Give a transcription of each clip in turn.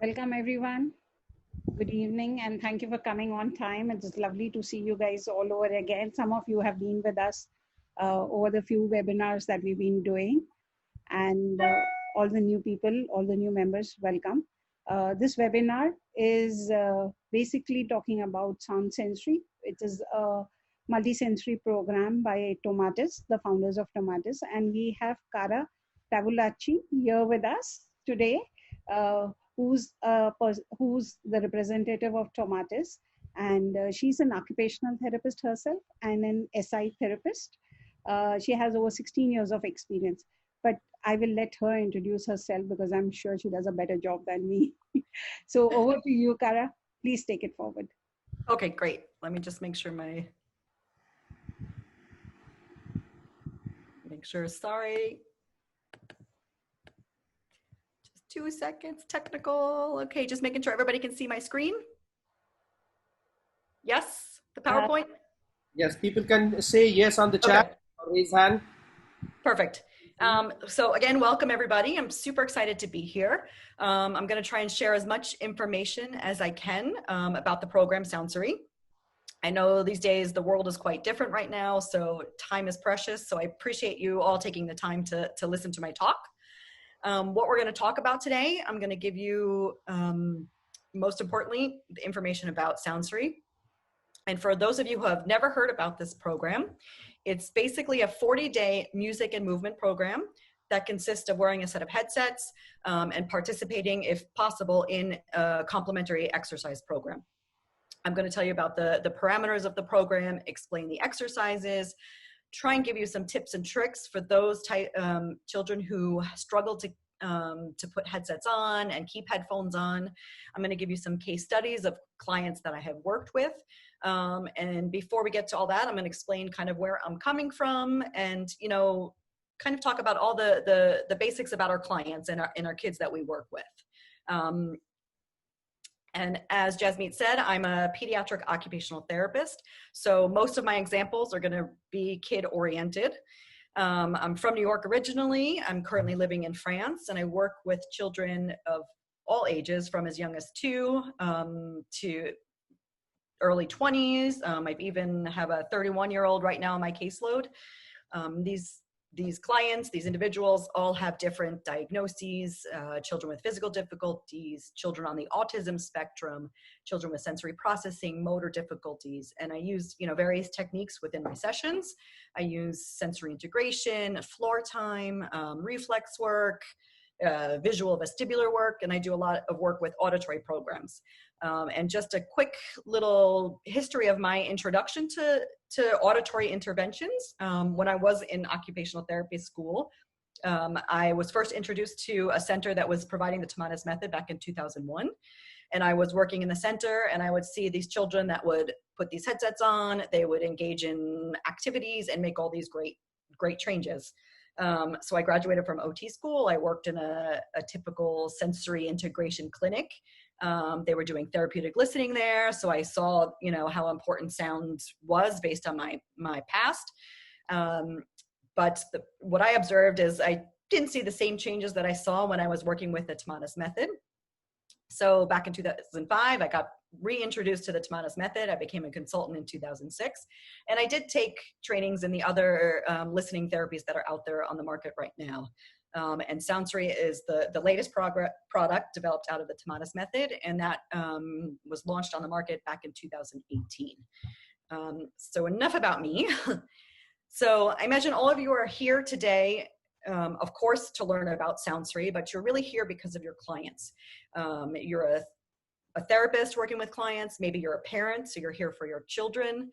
Welcome everyone. Good evening and thank you for coming on time. It's lovely to see you guys all over again. Some of you have been with us over the few webinars that we've been doing, and all the new people, all the new members, welcome. This webinar is basically talking about Soundsory. It is a multisensory program by Tomatis, the founders of Tomatis, and we have Cara Tavulacci here with us today. Who's the representative of Tomatis, and she's an occupational therapist herself and an SI therapist. She has over 16 years of experience, but I will let her introduce herself because I'm sure she does a better job than me. So over to you, Cara. Please take it forward. Okay, great. Let me just make sure sorry. 2 seconds, technical. Okay, just making sure everybody can see my screen. Yes, the PowerPoint? Yes, people can say yes on the chat or raise hand. Perfect. So again, welcome everybody. I'm super excited to be here. I'm gonna try and share as much information as I can about the program Soundsory. I know these days the world is quite different right now, so time is precious. So I appreciate you all taking the time to listen to my talk. What we're going to talk about today, I'm going to give you, most importantly, the information about Soundsory. And for those of you who have never heard about this program, it's basically a 40-day music and movement program that consists of wearing a set of headsets and participating, if possible, in a complementary exercise program. I'm going to tell you about the parameters of the program, explain the exercises, try and give you some tips and tricks for those children who struggle to put headsets on and keep headphones on. I'm going to give you some case studies of clients that I have worked with. And before we get to all that, I'm going to explain kind of where I'm coming from and, you know, kind of talk about all the basics about our clients and our kids that we work with. And as Jasmeet said, I'm a pediatric occupational therapist. So most of my examples are gonna be kid-oriented. I'm from New York originally. I'm currently living in France, and I work with children of all ages from as young as 2 to early 20s. I even have a 31-year-old right now on my caseload. These clients, these individuals all have different diagnoses, children with physical difficulties, children on the autism spectrum, children with sensory processing, motor difficulties. And I use, you know, various techniques within my sessions. I use sensory integration, floor time, reflex work, visual vestibular work, and I do a lot of work with auditory programs. And just a quick little history of my introduction to auditory interventions. When I was in occupational therapy school, I was first introduced to a center that was providing the Tomatis method back in 2001. And I was working in the center, and I would see these children that would put these headsets on, they would engage in activities and make all these great changes. So I graduated from OT school. I worked in a typical sensory integration clinic. They were doing therapeutic listening there. So I saw, you know, how important sound was based on my past. But what I observed is I didn't see the same changes that I saw when I was working with the Tomatis method. So back in 2005, I got reintroduced to the Tomatis method. I became a consultant in 2006. And I did take trainings in the other listening therapies that are out there on the market right now. And Soundsory is the latest product developed out of the Tomatis method, and that was launched on the market back in 2018. So enough about me. So I imagine all of you are here today, of course, to learn about Soundsory, but you're really here because of your clients. You're a therapist working with clients. Maybe you're a parent, so you're here for your children.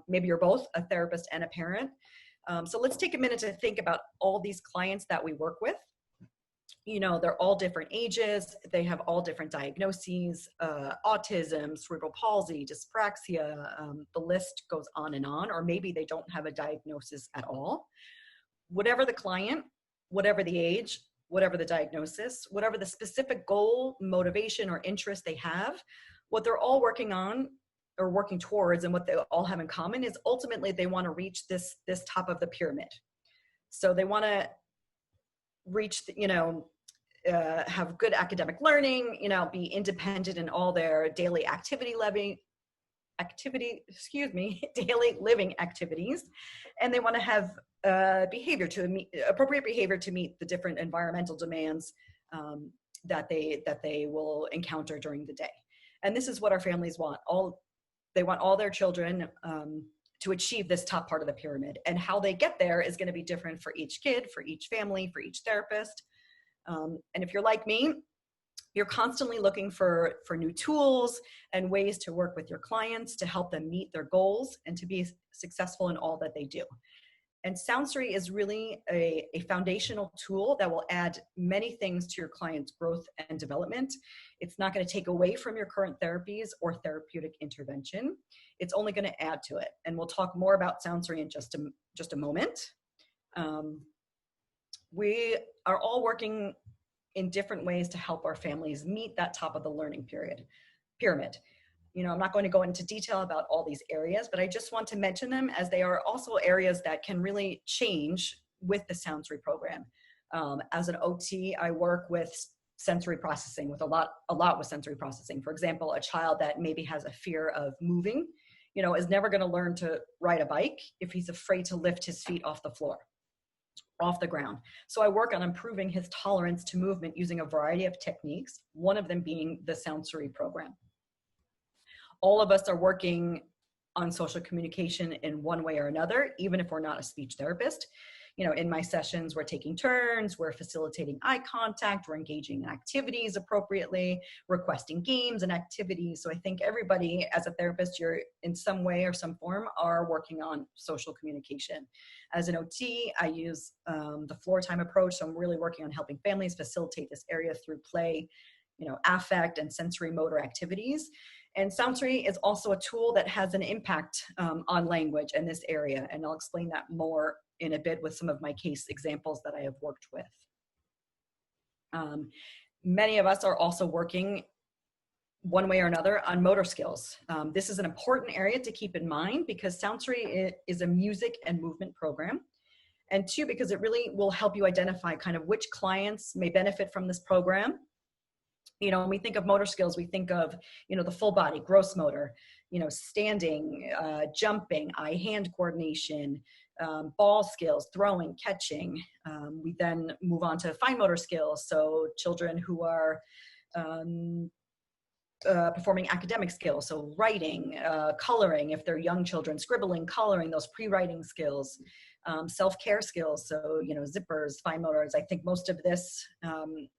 Maybe you're both a therapist and a parent. So let's take a minute to think about all these clients that we work with. You know, they're all different ages. They have all different diagnoses, autism, cerebral palsy, dyspraxia, the list goes on, or maybe they don't have a diagnosis at all. Whatever the client, whatever the age, whatever the diagnosis, whatever the specific goal, motivation, or interest they have, what they're all working on or working towards and what they all have in common is ultimately they want to reach this top of the pyramid. So they want to reach, you know, have good academic learning, be independent in all their daily daily living activities. And they want to have appropriate behavior to meet the different environmental demands that they will encounter during the day. And this is what our families want. They want all their children to achieve this top part of the pyramid. And how they get there is going to be different for each kid, for each family, for each therapist. And if you're like me, you're constantly looking for new tools and ways to work with your clients to help them meet their goals and to be successful in all that they do. And Soundsory is really a foundational tool that will add many things to your client's growth and development. It's not going to take away from your current therapies or therapeutic intervention. It's only going to add to it. And we'll talk more about Soundsory in just a moment. We are all working in different ways to help our families meet that top of the learning pyramid. I'm not going to go into detail about all these areas, but I just want to mention them as they are also areas that can really change with the Soundsory program. As an OT, I work with sensory processing, with a lot with sensory processing. For example, a child that maybe has a fear of moving, is never going to learn to ride a bike if he's afraid to lift his feet off the ground. So I work on improving his tolerance to movement using a variety of techniques, one of them being the Soundsory program. All of us are working on social communication in one way or another, even if we're not a speech therapist. In my sessions, we're taking turns, we're facilitating eye contact, we're engaging in activities appropriately, requesting games and activities. So I think everybody as a therapist, you're in some way or some form are working on social communication. As an OT, I use the floor time approach. So I'm really working on helping families facilitate this area through play, affect and sensory motor activities. And Soundsory is also a tool that has an impact on language in this area. And I'll explain that more in a bit with some of my case examples that I have worked with. Many of us are also working one way or another on motor skills. This is an important area to keep in mind because Soundsory is a music and movement program. And two, because it really will help you identify kind of which clients may benefit from this program. When we think of motor skills, we think of, the full body, gross motor, standing, jumping, eye-hand coordination, ball skills, throwing, catching. We then move on to fine motor skills. So children who are performing academic skills, so writing, coloring, if they're young children, scribbling, coloring, those pre-writing skills. Self-care skills, so zippers, fine motors. I think most of this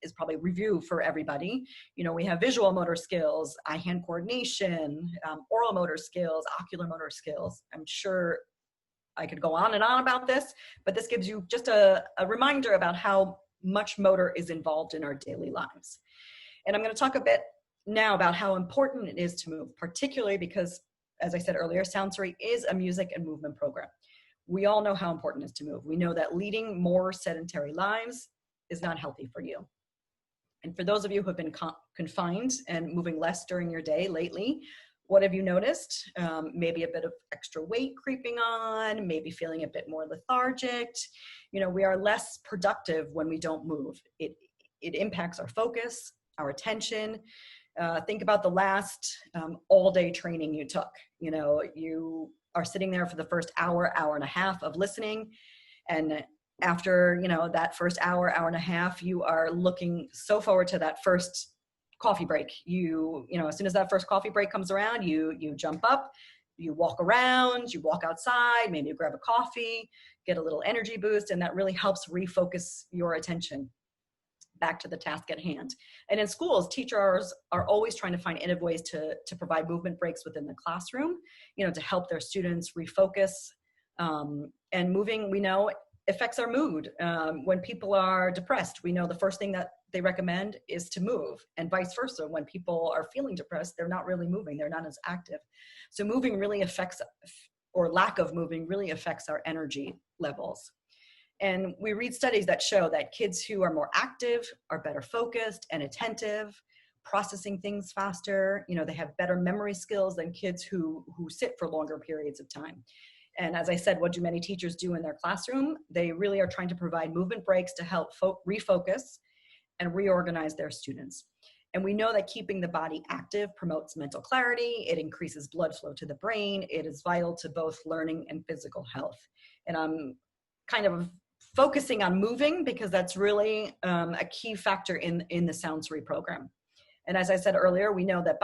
is probably review for everybody. We have visual motor skills, eye-hand coordination, oral motor skills, ocular motor skills. I'm sure I could go on and on about this, but this gives you just a reminder about how much motor is involved in our daily lives. And I'm going to talk a bit now about how important it is to move, particularly because, as I said earlier, Soundsory is a music and movement program. We all know how important it is to move. We know that leading more sedentary lives is not healthy for you. And for those of you who have been confined and moving less during your day lately, what have you noticed? Maybe a bit of extra weight creeping on, maybe feeling a bit more lethargic. We are less productive when we don't move. It impacts our focus, our attention. Think about the last all-day training you took. You are sitting there for the first hour and a half of listening. And after, that first hour and a half, you are looking so forward to that first coffee break. As soon as that first coffee break comes around, you jump up, you walk around, you walk outside, maybe you grab a coffee, get a little energy boost, and that really helps refocus your attention back to the task at hand. And in schools, teachers are always trying to find innovative ways to provide movement breaks within the classroom, to help their students refocus. And moving, we know, affects our mood. When people are depressed, we know the first thing that they recommend is to move, and vice versa. When people are feeling depressed, they're not really moving, they're not as active. So moving really affects, or lack of moving really affects our energy levels. And we read studies that show that kids who are more active are better focused and attentive, processing things faster. They have better memory skills than kids who sit for longer periods of time. And as I said, what do many teachers do in their classroom? They really are trying to provide movement breaks to help refocus and reorganize their students. And we know that keeping the body active promotes mental clarity, it increases blood flow to the brain, it is vital to both learning and physical health. And I'm kind of focusing on moving because that's really a key factor in the Soundsory program. And as I said earlier, we know that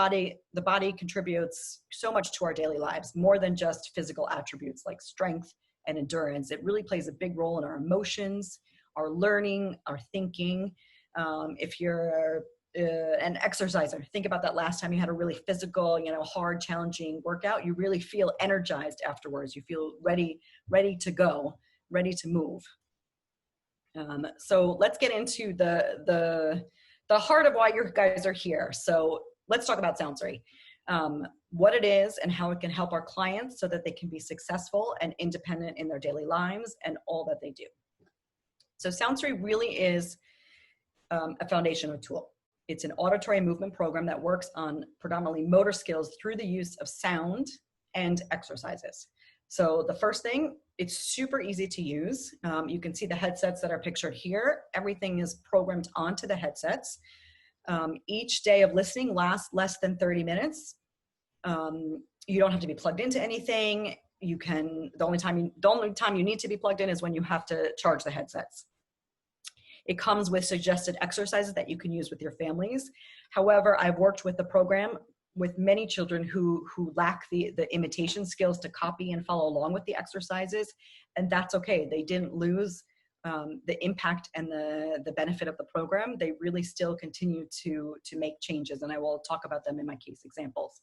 the body contributes so much to our daily lives, more than just physical attributes like strength and endurance. It really plays a big role in our emotions, our learning, our thinking. If you're an exerciser, think about that last time you had a really physical, hard, challenging workout. You really feel energized afterwards. You feel ready to go, ready to move. So let's get into the heart of why you guys are here. So let's talk about Soundsory, what it is and how it can help our clients so that they can be successful and independent in their daily lives and all that they do. So Soundsory really is a foundational tool. It's an auditory movement program that works on predominantly motor skills through the use of sound and exercises. So the first thing, it's super easy to use. You can see the headsets that are pictured here. Everything is programmed onto the headsets. Each day of listening lasts less than 30 minutes. You don't have to be plugged into anything. The only time you need to be plugged in is when you have to charge the headsets. It comes with suggested exercises that you can use with your families. However, I've worked with the program with many children who lack the imitation skills to copy and follow along with the exercises, and that's okay. They didn't lose the impact and the benefit of the program. They really still continue to make changes, and I will talk about them in my case examples.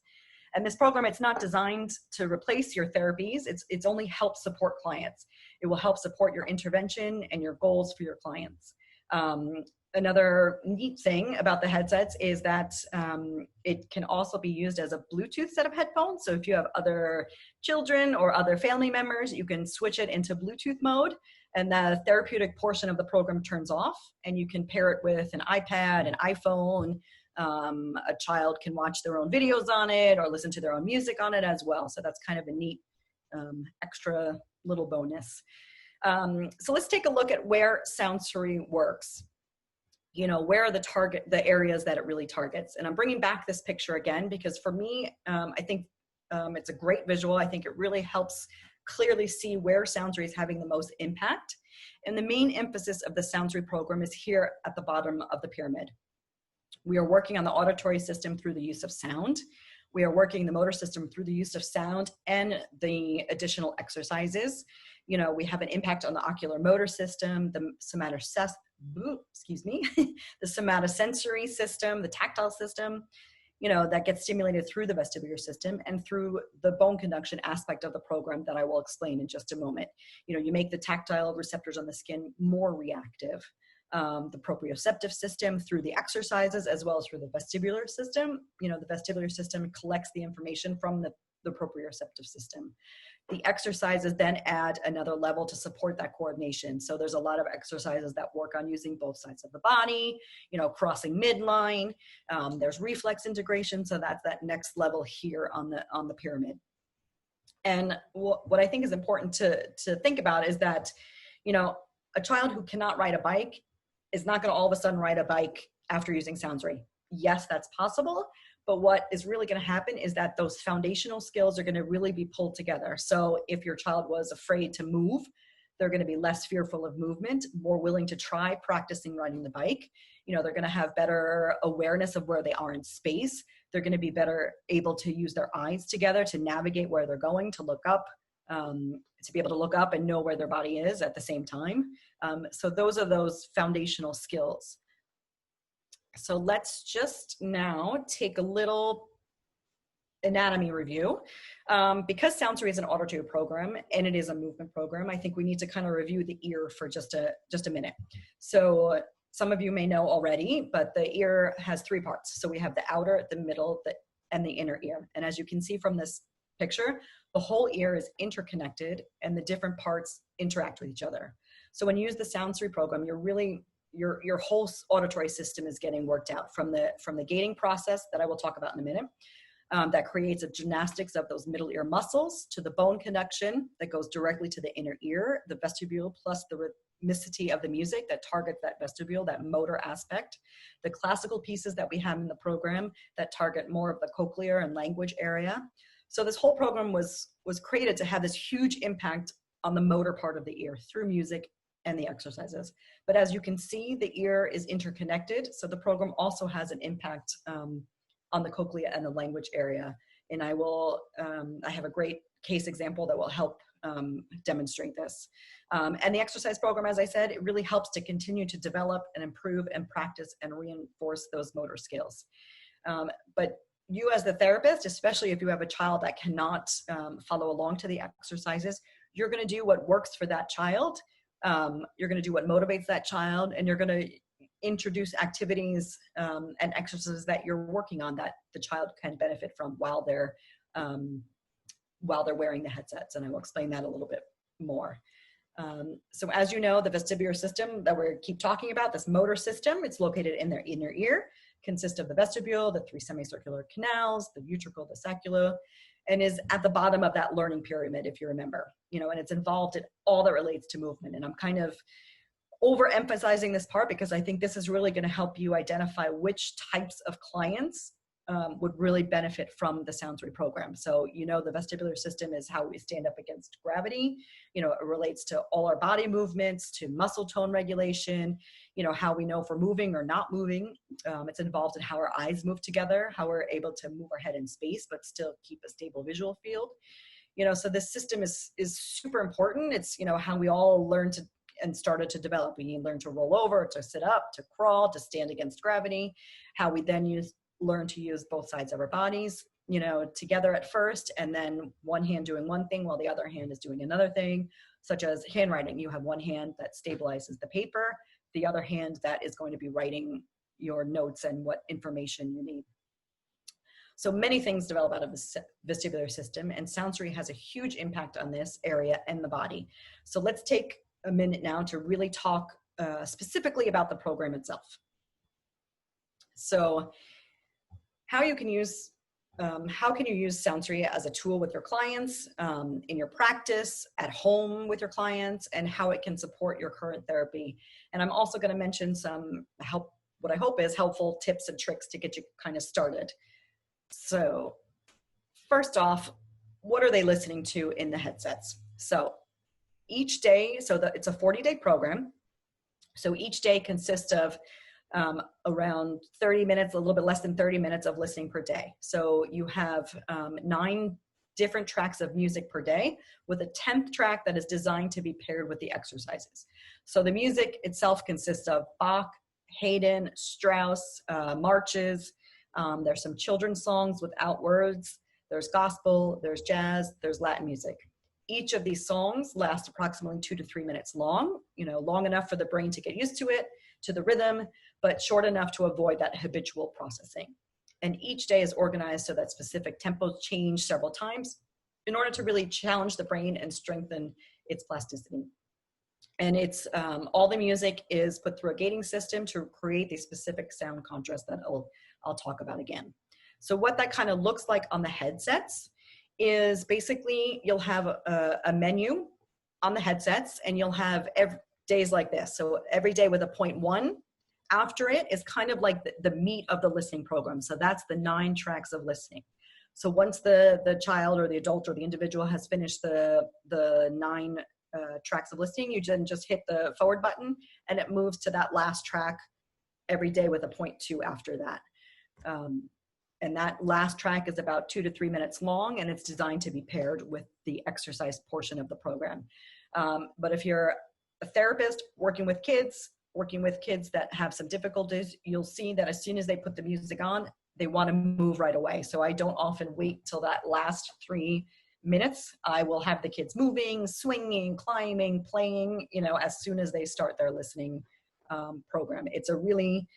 And this program, it's not designed to replace your therapies. It's only help support clients. It will help support your intervention and your goals for your clients. Another neat thing about the headsets is that it can also be used as a Bluetooth set of headphones. So if you have other children or other family members, you can switch it into Bluetooth mode, and the therapeutic portion of the program turns off, and you can pair it with an iPad, an iPhone. A child can watch their own videos on it or listen to their own music on it as well. So that's kind of a neat extra little bonus. So let's take a look at where Soundsory works. Where are the areas that it really targets? And I'm bringing back this picture again, because for me, I think it's a great visual. I think it really helps clearly see where Soundsory is having the most impact. And the main emphasis of the Soundsory program is here at the bottom of the pyramid. We are working on the auditory system through the use of sound. We are working the motor system through the use of sound and the additional exercises. We have an impact on the ocular motor system, the the somatosensory system, the tactile system, that gets stimulated through the vestibular system and through the bone conduction aspect of the program that I will explain in just a moment. You make the tactile receptors on the skin more reactive. The proprioceptive system through the exercises, as well as through the vestibular system. The vestibular system collects the information from the proprioceptive system. The exercises then add another level to support that coordination. So there's a lot of exercises that work on using both sides of the body, crossing midline. There's reflex integration. So that's that next level here on the pyramid. And what I think is important to think about is that, a child who cannot ride a bike is not going to all of a sudden ride a bike after using Soundsory. Yes, that's possible, but what is really going to happen is that those foundational skills are going to really be pulled together. So if your child was afraid to move, they're going to be less fearful of movement, more willing to try practicing riding the bike. They're going to have better awareness of where they are in space. They're going to be better able to use their eyes together to navigate where they're going, to look up, to be able to look up and know where their body is at the same time. So those are those foundational skills. So let's just now take a little anatomy review. Because Soundsory is an auditory program and it is a movement program, I think we need to kind of review the ear for just a minute. So some of you may know already, but the ear has three parts. So we have the outer, the middle, and the inner ear. And as you can see from this picture, the whole ear is interconnected and the different parts interact with each other. So when you use the Soundsory program, your whole auditory system is getting worked out from the gating process that I will talk about in a minute, that creates a gymnastics of those middle ear muscles to the bone conduction that goes directly to the inner ear, the vestibule, plus the rhythmicity of the music that targets that vestibule, that motor aspect. The classical pieces that we have in the program that target more of the cochlear and language area. So this whole program was created to have this huge impact on the motor part of the ear through music and the exercises. But as you can see, the ear is interconnected. So the program also has an impact on the cochlea and the language area. And I have a great case example that will help demonstrate this. And the exercise program, as I said, it really helps to continue to develop and improve and practice and reinforce those motor skills. But you as the therapist, especially if you have a child that cannot follow along to the exercises, you're gonna do what works for that child. You're gonna do what motivates that child, and you're gonna introduce activities and exercises that you're working on that the child can benefit from while they're wearing the headsets. And I will explain that a little bit more. So as you know, the vestibular system that we keep talking about, this motor system, it's located in their inner ear, consists of the vestibule, the 3 semicircular canals, the utricle, the sacula, and is at the bottom of that learning pyramid, if you remember, and it's involved in all that relates to movement. And I'm kind of overemphasizing this part because I think this is really going to help you identify which types of clients would really benefit from the Soundsory program. So, the vestibular system is how we stand up against gravity. It relates to all our body movements, to muscle tone regulation, how we know if we're moving or not moving. It's involved in how our eyes move together, how we're able to move our head in space, but still keep a stable visual field. So this system is super important. It's, how we all learn to and started to develop. We learn to roll over, to sit up, to crawl, to stand against gravity, how we then learn to use both sides of our bodies, together at first, and then one hand doing one thing while the other hand is doing another thing, such as handwriting. You have one hand that stabilizes the paper, the other hand that is going to be writing your notes and what information you need. So many things develop out of the vestibular system, and Soundsory has a huge impact on this area and the body. So let's take a minute now to really talk specifically about the program itself. So how you can use Soundsory as a tool with your clients, in your practice, at home with your clients, and how it can support your current therapy. And I'm also going to mention some what I hope is helpful tips and tricks to get you kind of started. So first off, what are they listening to in the headsets? So each day, it's a 40-day program. So each day consists of around 30 minutes, a little bit less than 30 minutes of listening per day. So you have 9 different tracks of music per day, with a 10th track that is designed to be paired with the exercises. So the music itself consists of Bach, Haydn, Strauss, marches. There's some children's songs without words. There's gospel, there's jazz, there's Latin music. Each of these songs lasts approximately 2 to 3 minutes long, long enough for the brain to get used to it, to the rhythm, but short enough to avoid that habitual processing. And each day is organized so that specific tempos change several times in order to really challenge the brain and strengthen its plasticity. And it's all the music is put through a gating system to create the specific sound contrast that I'll talk about again. So what that kind of looks like on the headsets is basically you'll have a menu on the headsets, and you'll have days like this. So every day with a 0.1 after it is kind of like the meat of the listening program. So that's the 9 tracks of listening. So once the child or the adult or the individual has finished the 9 tracks of listening, you then just hit the forward button and it moves to that last track every day with a 0.2 after that. And that last track is about 2 to 3 minutes long, and it's designed to be paired with the exercise portion of the program. But if you're a therapist working with kids that have some difficulties, you'll see that as soon as they put the music on, they want to move right away. So I don't often wait till that last 3 minutes. I will have the kids moving, swinging, climbing, playing, as soon as they start their listening program. It's a really,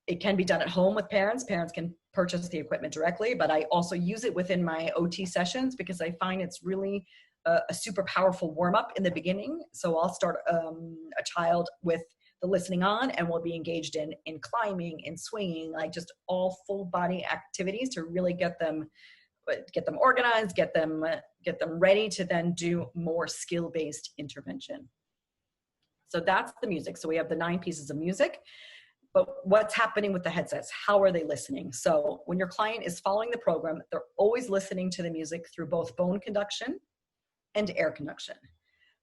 it can be done at home with parents. Parents can purchase the equipment directly, but I also use it within my OT sessions because I find it's really a super powerful warm-up in the beginning. So I'll start a child with the listening on, and will be engaged in climbing, in swinging, like just all full body activities to really get them organized, get them ready to then do more skill-based intervention. So that's the music. So we have the 9 pieces of music, but what's happening with the headsets? How are they listening? So when your client is following the program, they're always listening to the music through both bone conduction and air conduction.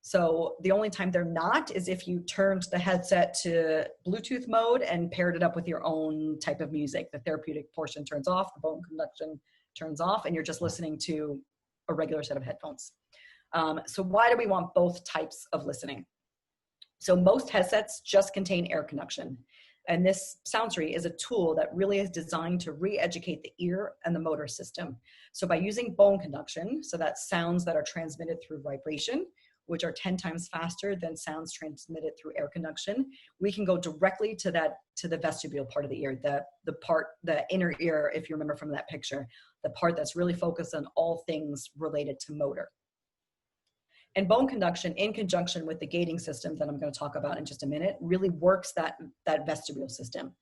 So the only time they're not is if you turned the headset to Bluetooth mode and paired it up with your own type of music. The therapeutic portion turns off, the bone conduction turns off, and you're just listening to a regular set of headphones. So why do we want both types of listening? So most headsets just contain air conduction. And this Soundsory is a tool that really is designed to re-educate the ear and the motor system. So by using bone conduction, so that's sounds that are transmitted through vibration, which are 10 times faster than sounds transmitted through air conduction, we can go directly to the vestibule part of the ear, the inner ear, if you remember from that picture, the part that's really focused on all things related to motor. And bone conduction, in conjunction with the gating system that I'm going to talk about in just a minute, really works that vestibule system.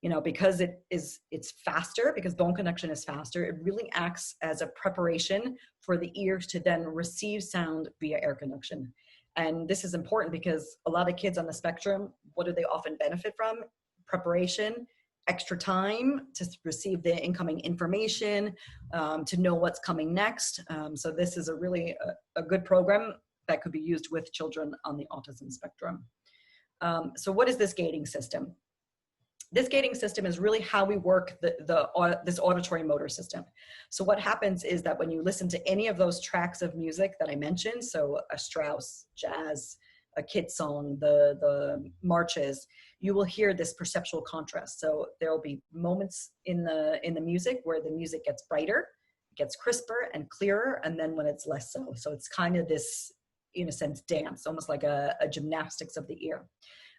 You know, because it's faster, because bone conduction is faster, it really acts as a preparation for the ears to then receive sound via air conduction. And this is important because a lot of kids on the spectrum, what do they often benefit from? Preparation, extra time to receive the incoming information, to know what's coming next. So this is a really a good program that could be used with children on the autism spectrum. So what is this gating system? This gating system is really how we work this auditory motor system. So what happens is that when you listen to any of those tracks of music that I mentioned, so a Strauss, jazz, a kid song, the marches, you will hear this perceptual contrast. So there will be moments in the music where the music gets brighter, gets crisper and clearer, and then when it's less so. So it's kind of this, in a sense, dance, almost like a gymnastics of the ear.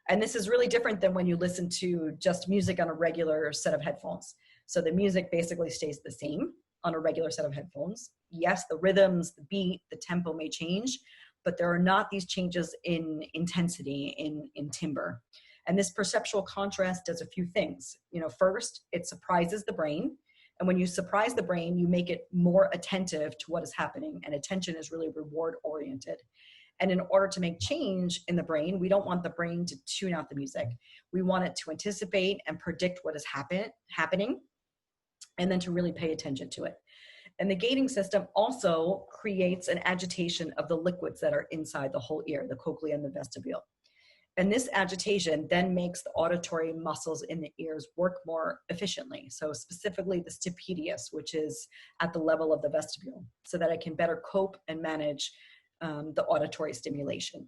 And this is really different than when you listen to just music on a regular set of headphones. So the music basically stays the same on a regular set of headphones. Yes, the rhythms, the beat, the tempo may change, but there are not these changes in intensity, in timbre. And this perceptual contrast does a few things. You know, first, it surprises the brain. And when you surprise the brain, you make it more attentive to what is happening. And attention is really reward oriented. And in order to make change in the brain, we don't want the brain to tune out the music. We want it to anticipate and predict what is happening, and then to really pay attention to it. And the gating system also creates an agitation of the liquids that are inside the whole ear, the cochlea and the vestibule. And this agitation then makes the auditory muscles in the ears work more efficiently. So specifically the stapedius, which is at the level of the vestibule, so that it can better cope and manage the auditory stimulation.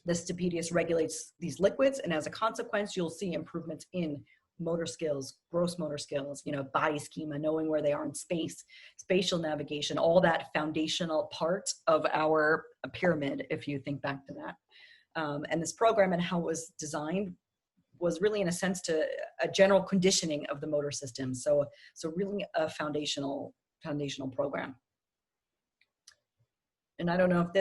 The stapedius regulates these liquids, and as a consequence, you'll see improvements in motor skills, gross motor skills, you know, body schema, knowing where they are in space, spatial navigation, all that foundational part of our pyramid, if you think back to that. And this program and how it was designed was really, in a sense, to a general conditioning of the motor system. So really a foundational program. And I don't know if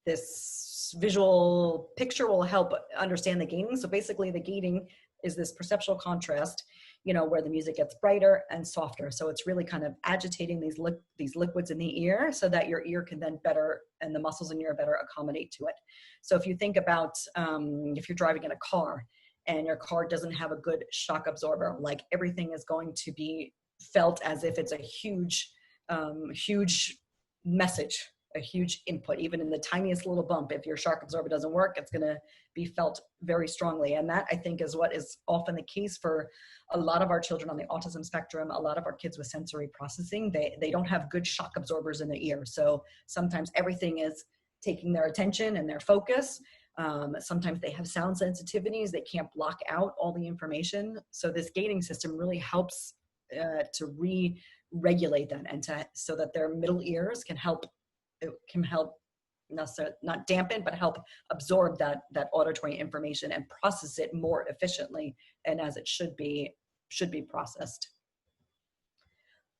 this visual picture will help understand the gating. So basically the gating is this perceptual contrast, you know, where the music gets brighter and softer. So it's really kind of agitating these liquids in the ear so that your ear can then better, and the muscles in your ear better accommodate to it. So if you think about, if you're driving in a car and your car doesn't have a good shock absorber, like everything is going to be felt as if it's a huge message, a huge input. Even in the tiniest little bump, if your shock absorber doesn't work, it's going to be felt very strongly. And that, I think, is what is often the case for a lot of our children on the autism spectrum. A lot of our kids with sensory processing, they don't have good shock absorbers in their ear. So sometimes everything is taking their attention and their focus. Sometimes they have sound sensitivities. They can't block out all the information. So this gating system really helps to re-regulate that, and so that their middle ears can help not dampen, but help absorb that auditory information and process it more efficiently and as it should be processed.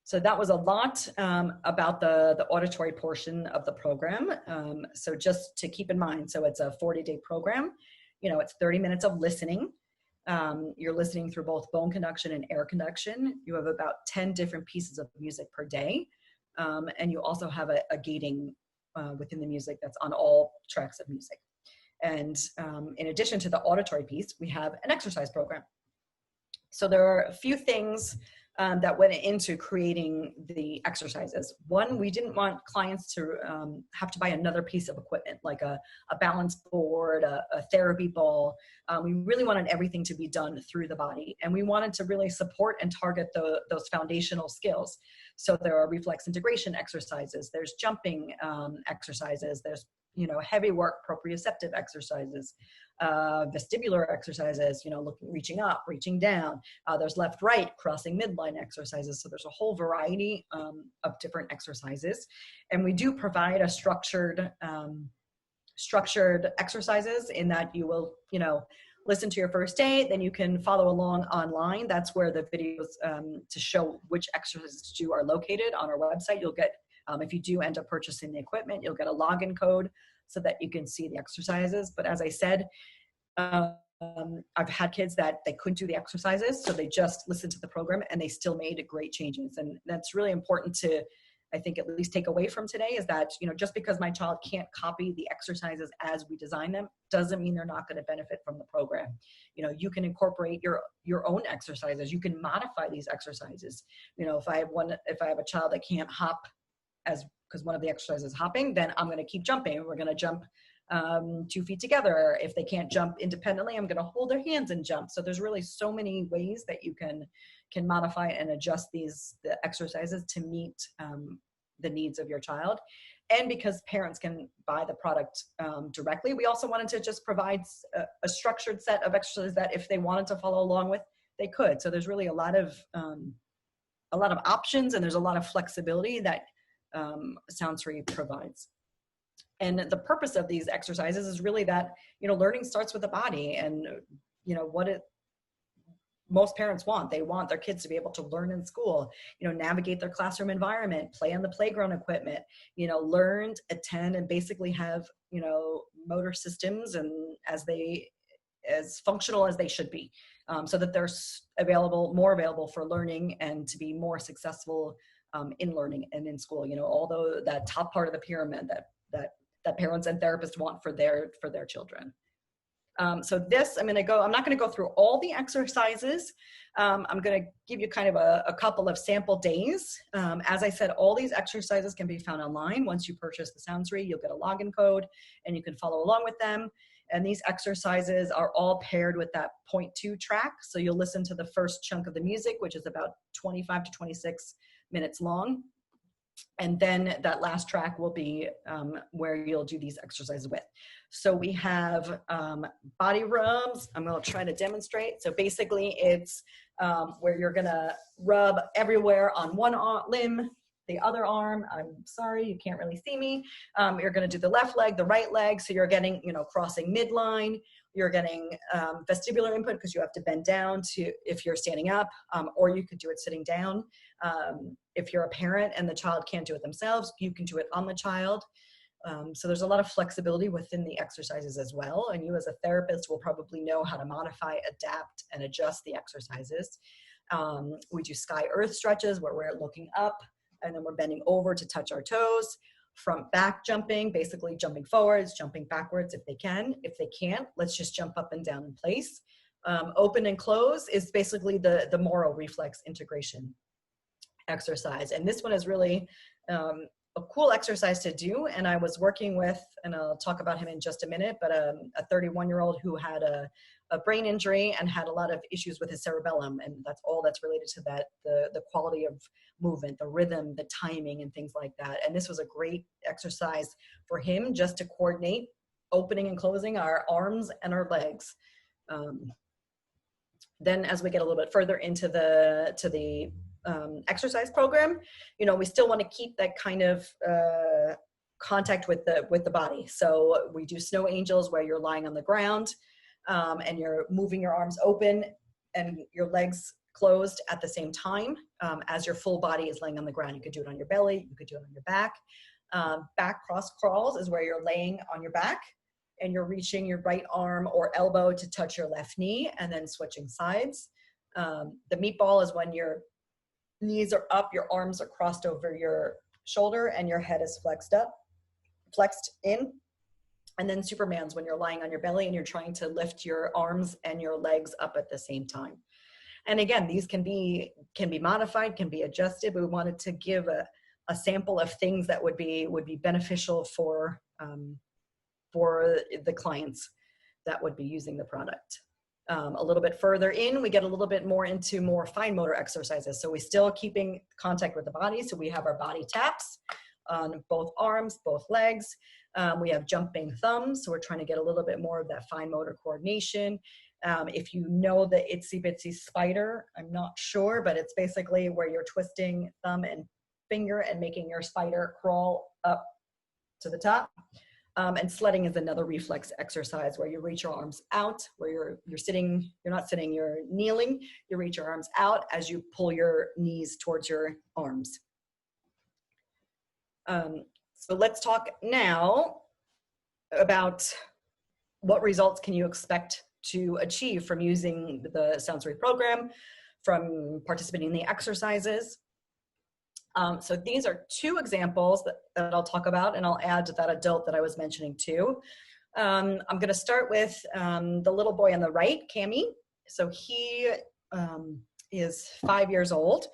So that was a lot about the auditory portion of the program. So just to keep in mind, so it's a 40-day program. You know, it's 30 minutes of listening. You're listening through both bone conduction and air conduction. You have about 10 different pieces of music per day. And you also have a gating within the music that's on all tracks of music. And in addition to the auditory piece, we have an exercise program. So there are a few things that went into creating the exercises. One, we didn't want clients to have to buy another piece of equipment, like a balance board, a therapy ball. We really wanted everything to be done through the body. And we wanted to really support and target those foundational skills. So there are reflex integration exercises, there's jumping exercises, there's heavy work, proprioceptive exercises, vestibular exercises, reaching up, reaching down. There's left, right, crossing midline exercises. So there's a whole variety of different exercises. And we do provide a structured exercises in that you will, listen to your first day, then you can follow along online. That's where the videos to show which exercises to do are located on our website. You'll get, if you do end up purchasing the equipment, you'll get a login code so that you can see the exercises. But as I said, I've had kids that they couldn't do the exercises, so they just listened to the program and they still made great changes. And that's really important to, I think, at least take away from today, is that, just because my child can't copy the exercises as we design them, doesn't mean they're not going to benefit from the program. You can incorporate your own exercises. You can modify these exercises. If I have a child that can't hop because one of the exercises is hopping, then I'm going to keep jumping. We're going to jump 2 feet together. If they can't jump independently, I'm going to hold their hands and jump. So there's really so many ways that you can modify and adjust the exercises to meet the needs of your child. And because parents can buy the product directly, we also wanted to just provide a structured set of exercises that if they wanted to follow along with, they could. So there's really a lot of options, and there's a lot of flexibility that Soundsory provides. And the purpose of these exercises is really that, learning starts with the body, and, most parents want. They want their kids to be able to learn in school, navigate their classroom environment, play on the playground equipment, learn, attend, and basically have, motor systems and as functional as they should be, so that they're more available for learning and to be more successful in learning and in school. Although that top part of the pyramid that parents and therapists want for their children. So this, I'm not going to go through all the exercises. I'm going to give you kind of a couple of sample days. As I said, all these exercises can be found online. Once you purchase the Soundsory, you'll get a login code and you can follow along with them. And these exercises are all paired with that 0.2 track. So you'll listen to the first chunk of the music, which is about 25 to 26 minutes long. And then that last track will be where you'll do these exercises with. So we have body rubs. I'm going to try to demonstrate. So basically it's where you're going to rub everywhere on one limb, the other arm. I'm sorry, you can't really see me. You're going to do the left leg, the right leg. So you're getting, crossing midline. You're getting vestibular input because you have to bend down if you're standing up, or you could do it sitting down. If you're a parent and the child can't do it themselves, you can do it on the child. So there's a lot of flexibility within the exercises as well. And you as a therapist will probably know how to modify, adapt, and adjust the exercises. We do sky earth stretches where we're looking up and then we're bending over to touch our toes. Front back jumping, basically jumping forwards, jumping backwards if they can. If they can't, let's just jump up and down in place. Open and close is basically the moral reflex integration exercise. And this one is really a cool exercise to do. And I was working with, and I'll talk about him in just a minute, but a 31-year-old who had a brain injury and had a lot of issues with his cerebellum. And that's all that's related to that, the quality of movement, the rhythm, the timing, and things like that. And this was a great exercise for him just to coordinate opening and closing our arms and our legs. Then as we get a little bit further into the exercise program, we still want to keep that kind of contact with the body. So we do snow angels where you're lying on the ground and you're moving your arms open and your legs closed at the same time as your full body is laying on the ground. You could do it on your belly, you could do it on your back. Back cross crawls is where you're laying on your back and you're reaching your right arm or elbow to touch your left knee and then switching sides. The meatball is when your knees are up, your arms are crossed over your shoulder and your head is flexed in. And then Superman's when you're lying on your belly and you're trying to lift your arms and your legs up at the same time. And again, these can be modified, can be adjusted, but we wanted to give a sample of things that would be beneficial for the clients that would be using the product. A little bit further in, we get a little bit more into more fine motor exercises. So we're still keeping contact with the body. So we have our body taps on both arms, both legs. We have jumping thumbs. So we're trying to get a little bit more of that fine motor coordination. If you know the itsy bitsy spider, I'm not sure, but it's basically where you're twisting thumb and finger and making your spider crawl up to the top. And sledding is another reflex exercise where you reach your arms out, where you're sitting, you're not sitting, you're kneeling, you reach your arms out as you pull your knees towards your arms. So let's talk now about what results can you expect to achieve from using the Soundsory program, from participating in the exercises. So these are two examples that I'll talk about, and I'll add to that adult that I was mentioning too. I'm going to start with the little boy on the right, Camille. So he is 5 years old.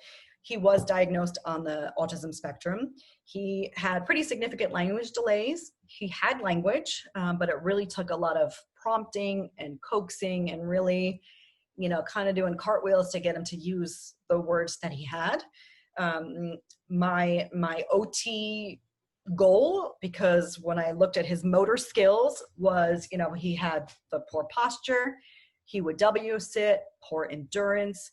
He was diagnosed on the autism spectrum. He had pretty significant language delays. He had language, but it really took a lot of prompting and coaxing and really, kind of doing cartwheels to get him to use the words that he had. My OT goal, because when I looked at his motor skills, was, he had the poor posture, he would W sit, poor endurance.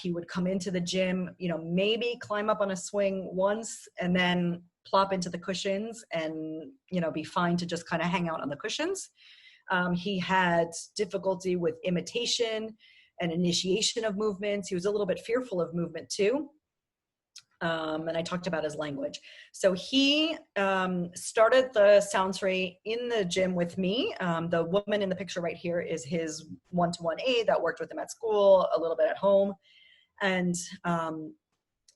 He would come into the gym, maybe climb up on a swing once and then plop into the cushions and, be fine to just kind of hang out on the cushions. He had difficulty with imitation and initiation of movements. He was a little bit fearful of movement too. And I talked about his language. So he started the Soundsory in the gym with me. The woman in the picture right here is his one-to-one aide that worked with him at school, a little bit at home. And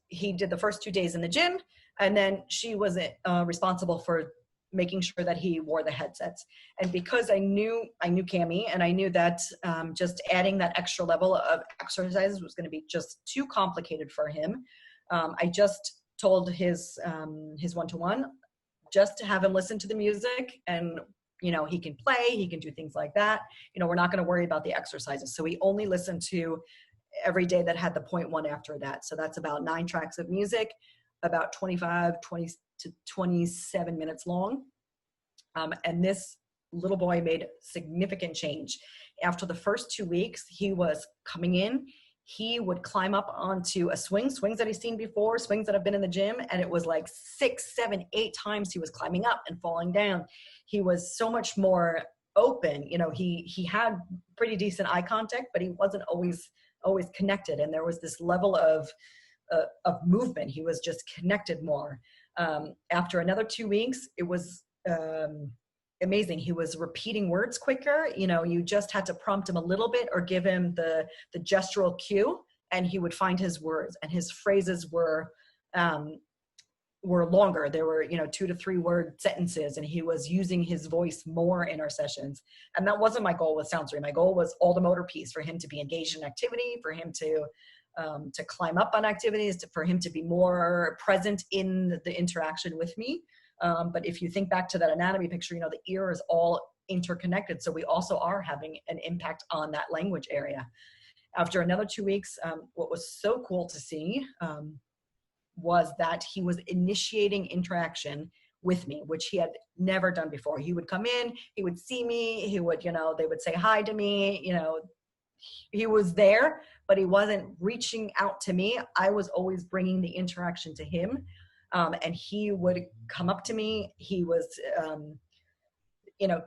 he did the first 2 days in the gym. And then she was responsible for making sure that he wore the headsets. And because I knew Camille, and I knew that just adding that extra level of exercises was going to be just too complicated for him, I just told his one-to-one just to have him listen to the music and, he can play, he can do things like that. We're not going to worry about the exercises. So he only listened to every day that had the 0.1 after that. So that's about 9 tracks of music, about 20 to 27 minutes long. And this little boy made significant change. After the first 2 weeks, he was coming in. He would climb up onto a swings that he's seen before, swings that have been in the gym, and it was like 6, 7, 8 times he was climbing up and falling down. He was so much more open. He had pretty decent eye contact, but he wasn't always connected. And there was this level of movement. He was just connected more. After another 2 weeks, it was amazing. He was repeating words quicker. You just had to prompt him a little bit or give him the gestural cue, and he would find his words, and his phrases were longer. There were 2 to 3 word sentences, and he was using his voice more in our sessions. And that wasn't my goal with Soundsory. My goal was all the motor piece, for him to be engaged in activity, for him to climb up on activities, for him to be more present in the interaction with me. But if you think back to that anatomy picture, the ear is all interconnected. So we also are having an impact on that language area. After another 2 weeks, what was so cool to see was that he was initiating interaction with me, which he had never done before. He would come in, he would see me, he would, they would say hi to me, he was there, but he wasn't reaching out to me. I was always bringing the interaction to him. And he would come up to me. He was,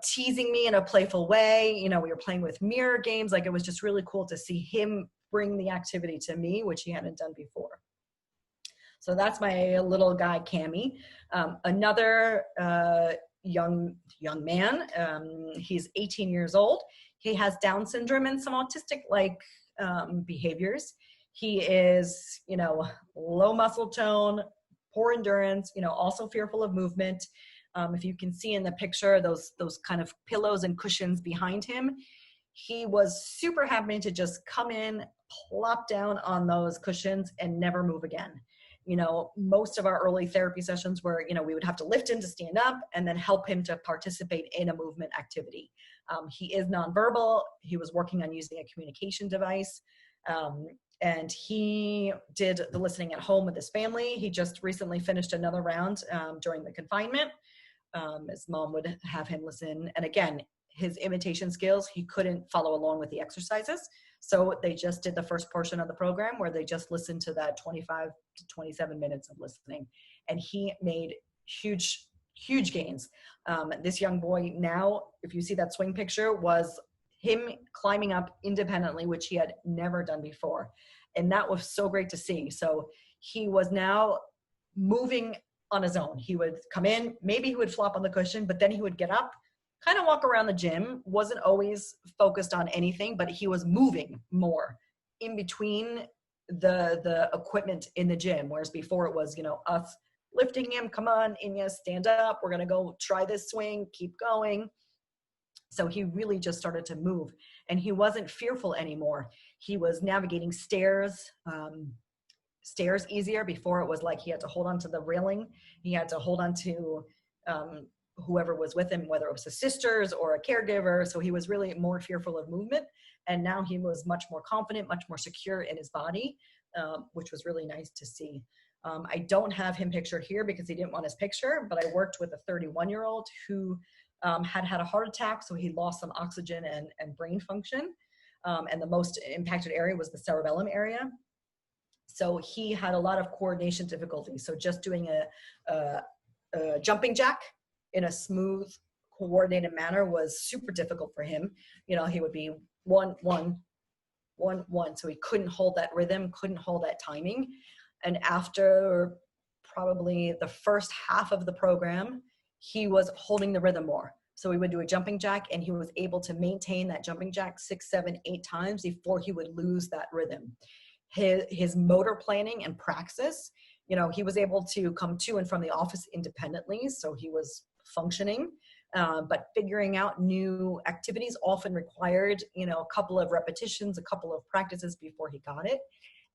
teasing me in a playful way. We were playing with mirror games. Like, it was just really cool to see him bring the activity to me, which he hadn't done before. So that's my little guy, Cammy. Another young man, he's 18 years old. He has Down syndrome and some autistic-like behaviors. He is, low muscle tone, poor endurance, also fearful of movement. If you can see in the picture, those kind of pillows and cushions behind him, he was super happy to just come in, plop down on those cushions and never move again. Most of our early therapy sessions were, we would have to lift him to stand up and then help him to participate in a movement activity. He is nonverbal. He was working on using a communication device. And he did the listening at home with his family. He just recently finished another round during the confinement. His mom would have him listen. And again, his imitation skills, he couldn't follow along with the exercises. So they just did the first portion of the program where they just listened to that 25 to 27 minutes of listening. And he made huge gains. This young boy now, if you see that swing picture, was him climbing up independently, which he had never done before. And that was so great to see. So he was now moving on his own. He would come in, maybe he would flop on the cushion, but then he would get up, kind of walk around the gym, wasn't always focused on anything, but he was moving more in between the equipment in the gym. Whereas before it was, us lifting him, come on, Inya, stand up. We're going to go try this swing, keep going. So he really just started to move and he wasn't fearful anymore. He was navigating stairs easier. Before it was like he had to hold on to the railing. He had to hold on to whoever was with him, whether it was his sisters or a caregiver. So he was really more fearful of movement. And now he was much more confident, much more secure in his body, which was really nice to see. I don't have him pictured here because he didn't want his picture, but I worked with a 31-year-old who had a heart attack. So he lost some oxygen and brain function. And the most impacted area was the cerebellum area. So he had a lot of coordination difficulties. So just doing a jumping jack in a smooth, coordinated manner was super difficult for him. He would be 1, 1, 1, 1. So he couldn't hold that rhythm, couldn't hold that timing. And after probably the first half of the program, he was holding the rhythm more. So we would do a jumping jack and he was able to maintain that jumping jack 6, 7, 8 times before he would lose that rhythm. His motor planning and praxis, he was able to come to and from the office independently. So he was functioning, but figuring out new activities often required, a couple of repetitions, a couple of practices before he got it.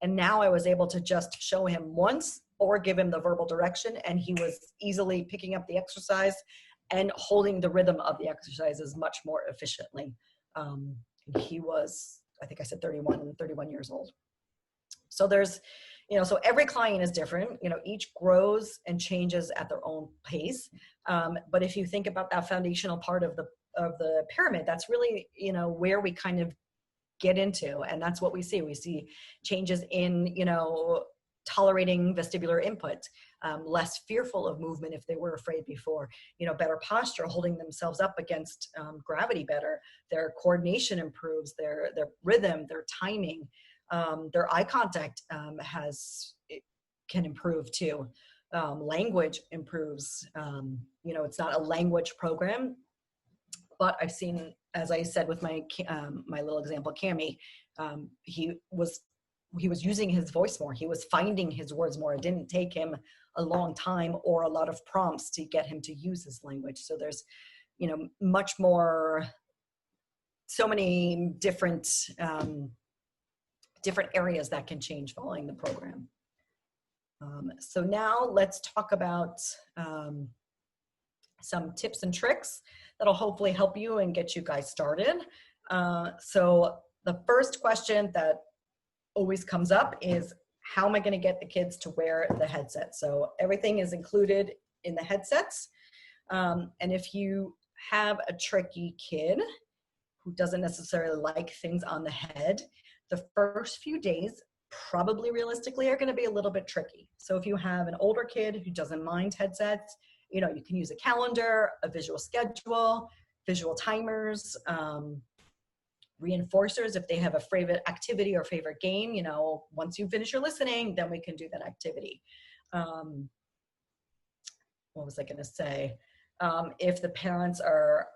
And now I was able to just show him once or give him the verbal direction. And he was easily picking up the exercise and holding the rhythm of the exercises much more efficiently. He was, I think I said 31 years old. So there's, so every client is different, each grows and changes at their own pace. But if you think about that foundational part of the pyramid, that's really, where we kind of get into. And that's what we see. We see changes in, tolerating vestibular input, less fearful of movement if they were afraid before, better posture, holding themselves up against gravity better. Their coordination improves, their rhythm, their timing. Their eye contact can improve too. Language improves. It's not a language program, but I've seen, as I said with my little example, Cammy, he was using his voice more. He was finding his words more. It didn't take him a long time or a lot of prompts to get him to use his language. So there's, much more, so many different areas that can change following the program. So now let's talk about some tips and tricks that'll hopefully help you and get you guys started. So the first question that always comes up is, how am I going to get the kids to wear the headset? So everything is included in the headsets. And if you have a tricky kid who doesn't necessarily like things on the head, the first few days probably realistically are going to be a little bit tricky. So if you have an older kid who doesn't mind headsets, you can use a calendar, a visual schedule, visual timers, reinforcers. If they have a favorite activity or favorite game, you know, once you finish your listening, then we can do that activity. What was I going to say? If the parents are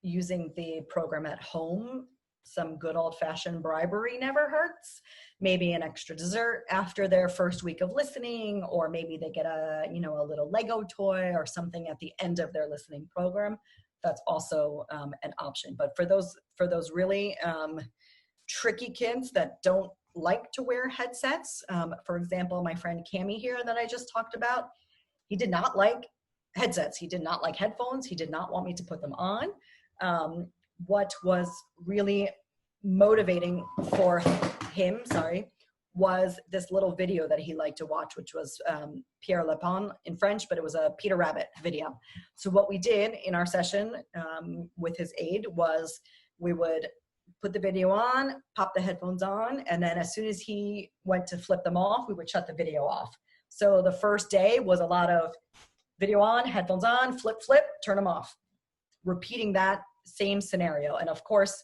using the program at home, some good old-fashioned bribery never hurts. Maybe an extra dessert after their first week of listening, or maybe they get a, you know, a little Lego toy or something at the end of their listening program. That's also an option. But for those really tricky kids that don't like to wear headsets, for example, my friend Cami here that I just talked about, he did not like headsets. He did not like headphones. He did not want me to put them on. What was really motivating for him, was this little video that he liked to watch, which was Pierre Lapin in French, but it was a Peter Rabbit video. So what we did in our session with his aide was we would put the video on, pop the headphones on, and then as soon as he went to flip them off, we would shut the video off. So the first day was a lot of video on, headphones on, flip, turn them off, repeating that same scenario. And of course,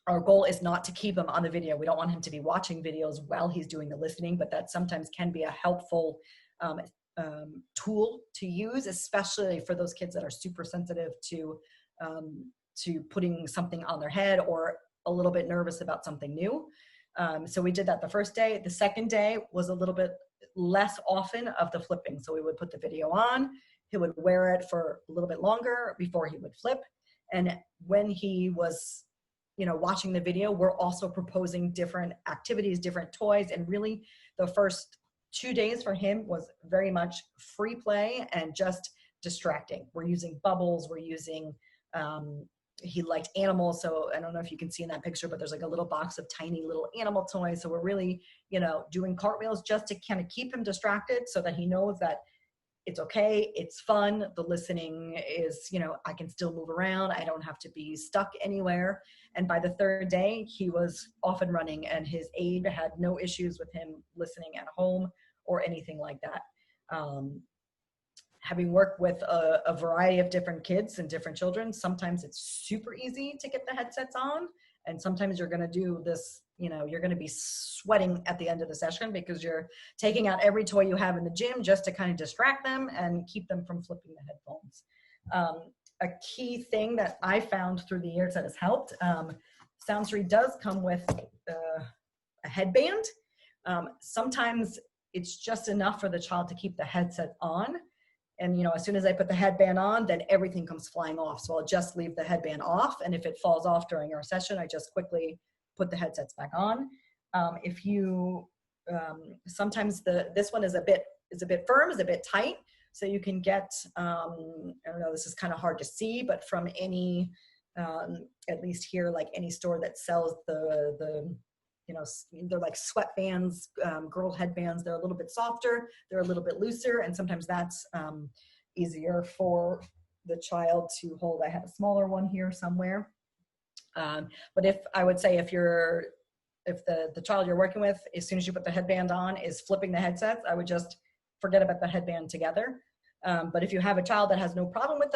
our goal is not to keep him on the video. We don't want him to be watching videos while he's doing the listening, but that sometimes can be a helpful tool to use, especially for those kids that are super sensitive to putting something on their head or a little bit nervous about something new. So we did that the first day. The second day was a little bit less often of the flipping. So we would put the video on, he would wear it for a little bit longer before he would flip. And when he was, you know, watching the video, we're also proposing different activities, different toys. And really the first 2 days for him was very much free play and just distracting. We're using bubbles, we're using, he liked animals. So I don't know if you can see in that picture, but there's like a little box of tiny little animal toys. So we're really, you know, doing cartwheels just to kind of keep him distracted so that he knows that it's okay, it's fun, the listening is, you know, I can still move around, I don't have to be stuck anywhere. And by the third day, he was off and running, and his aide had no issues with him listening at home or anything like that. Having worked with a variety of different kids and different children, sometimes it's super easy to get the headsets on, and sometimes you're going to do this, you know, you're going to be sweating at the end of the session because you're taking out every toy you have in the gym just to kind of distract them and keep them from flipping the headphones. A key thing that I found through the years that has helped, Soundsory does come with a headband. Sometimes it's just enough for the child to keep the headset on. And, you know, as soon as I put the headband on, then everything comes flying off. So I'll just leave the headband off. And if it falls off during our session, I just quickly put the headsets back on. If you, sometimes this one is a bit firm, is a bit tight. So you can get, I don't know, this is kind of hard to see, but from any, at least here, like any store that sells the you know, they're like sweatbands, girl headbands. They're a little bit softer, they're a little bit looser, and sometimes that's easier for the child to hold. I have a smaller one here somewhere. But if I would say if the child you're working with, as soon as you put the headband on, is flipping the headsets, I would just forget about the headband together. But if you have a child that has no problem with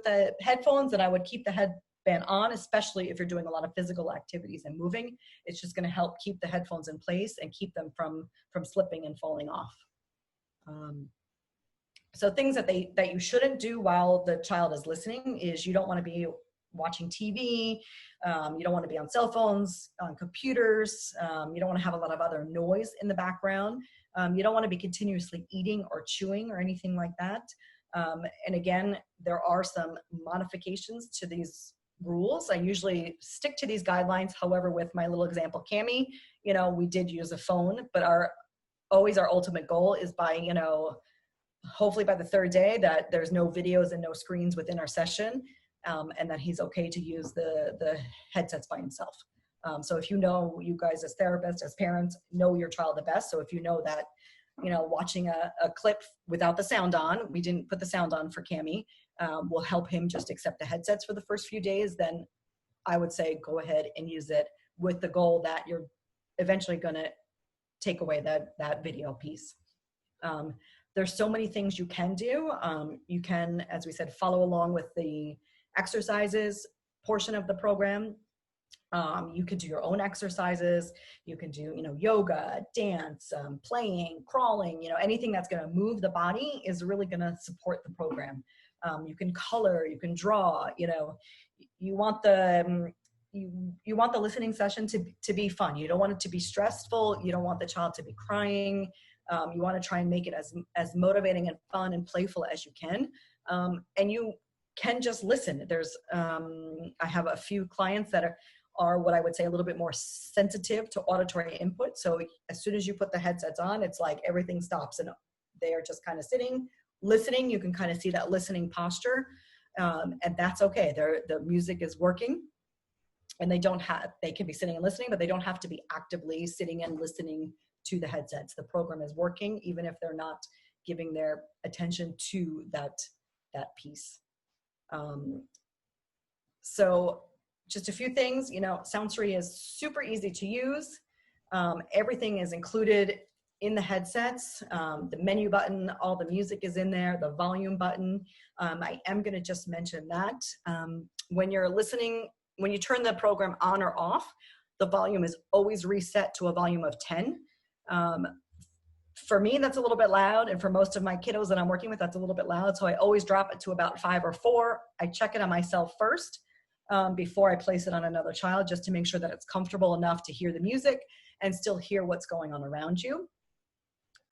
the headphones, then I would keep the headband on, especially if you're doing a lot of physical activities and moving. It's just going to help keep the headphones in place and keep them from slipping and falling off. So things that you shouldn't do while the child is listening is you don't want to be watching TV, you don't want to be on cell phones, on computers, you don't want to have a lot of other noise in the background, you don't want to be continuously eating or chewing or anything like that. And again, there are some modifications to these rules. I usually stick to these guidelines. However, with my little example, Cami, you know, we did use a phone, but our ultimate goal is by, you know, hopefully by the third day that there's no videos and no screens within our session, and that he's okay to use the headsets by himself. So if you know, you guys as therapists, as parents, know your child the best. So if you know that, you know, watching a clip without the sound on, we didn't put the sound on for Cami, will help him just accept the headsets for the first few days, then I would say go ahead and use it with the goal that you're eventually going to take away that video piece. There's so many things you can do. You can, as we said, follow along with the exercises portion of the program. You can do your own exercises. You can do, yoga, dance, playing, crawling, anything that's going to move the body is really going to support the program. You can color, you can draw, you want the, you want the listening session to be fun. You don't want it to be stressful. You don't want the child to be crying. You want to try and make it as motivating and fun and playful as you can. And you can just listen. There's, I have a few clients that are what I would say a little bit more sensitive to auditory input. So as soon as you put the headsets on, it's like everything stops and they are just kind of sitting, listening. You can kind of see that listening posture. And that's okay. The music is working. And they can be sitting and listening, but they don't have to be actively sitting and listening to the headsets. The program is working, even if they're not giving their attention to that piece. So just a few things, Soundsory is super easy to use. Everything is included in the headsets. The menu button, all the music is in there, the volume button. I am going to just mention that when you're listening, when you turn the program on or off, the volume is always reset to a volume of 10. For me, that's a little bit loud. And for most of my kiddos that I'm working with, that's a little bit loud. So I always drop it to about 5 or 4. I check it on myself first before I place it on another child, just to make sure that it's comfortable enough to hear the music and still hear what's going on around you.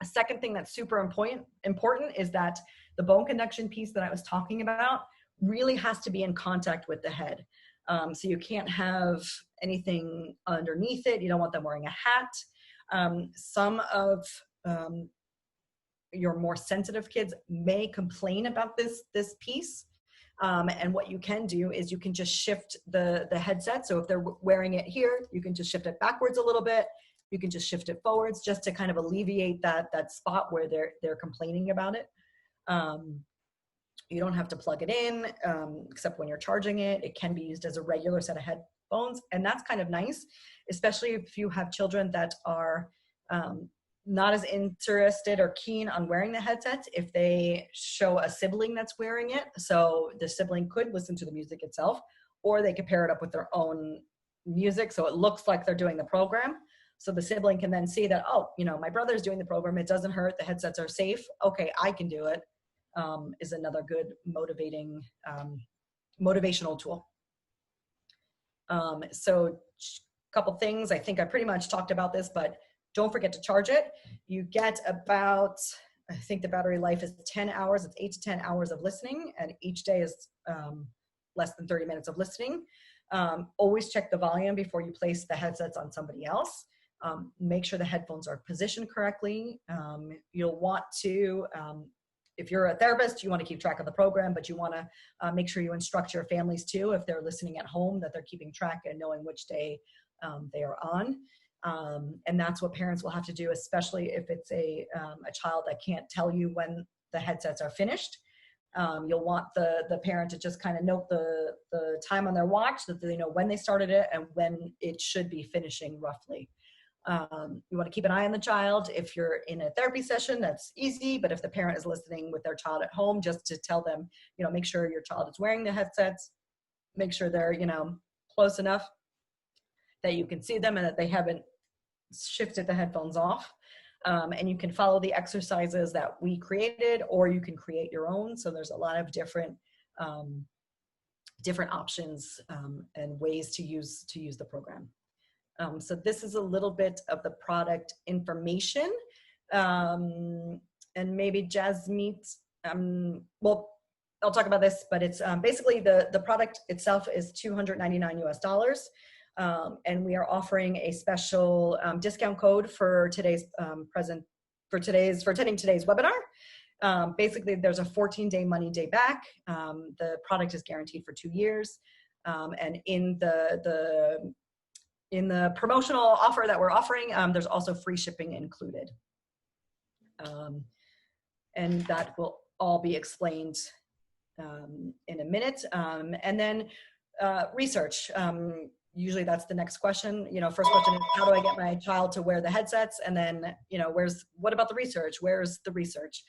A second thing that's super important is that the bone conduction piece that I was talking about really has to be in contact with the head. So you can't have anything underneath it. You don't want them wearing a hat. Some of your more sensitive kids may complain about this piece. And what you can do is you can just shift the headset. So if they're wearing it here, you can just shift it backwards a little bit. You can just shift it forwards just to kind of alleviate that spot where they're complaining about it. You don't have to plug it in, except when you're charging it. It can be used as a regular set of headphones. And that's kind of nice, especially if you have children that are not as interested or keen on wearing the headsets, if they show a sibling that's wearing it. So the sibling could listen to the music itself, or they could pair it up with their own music so it looks like they're doing the program. So the sibling can then see that, oh, my brother's doing the program. It doesn't hurt. The headsets are safe. Okay, I can do it. Is another good motivational tool. So a couple things. I think I pretty much talked about this, but don't forget to charge it. You get about, I think the battery life is 10 hours. It's 8 to 10 hours of listening, and each day is less than 30 minutes of listening. Always check the volume before you place the headsets on somebody else. Make sure the headphones are positioned correctly. You'll want to, if you're a therapist, you want to keep track of the program, but you want to make sure you instruct your families too, if they're listening at home, that they're keeping track and knowing which day they are on. And that's what parents will have to do, especially if it's a child that can't tell you when the headsets are finished. You'll want the parent to just kind of note the time on their watch, that they know when they started it and when it should be finishing roughly. You want to keep an eye on the child. If you're in a therapy session, that's easy. But if the parent is listening with their child at home, just to tell them, make sure your child is wearing the headsets, make sure they're, close enough that you can see them and that they haven't shifted the headphones off. And you can follow the exercises that we created, or you can create your own. So there's a lot of different options and ways to use the program. So this is a little bit of the product information. And maybe Jasmeet, well, I'll talk about this, but it's basically the product itself is $299 US. And we are offering a special discount code for today's attending today's webinar. Basically, there's a 14-day money day back. The product is guaranteed for 2 years. And in the promotional offer that we're offering, there's also free shipping included. And that will all be explained in a minute. And then research. Usually that's the next question. First question is, how do I get my child to wear the headsets? And then, what about the research? Where's the research?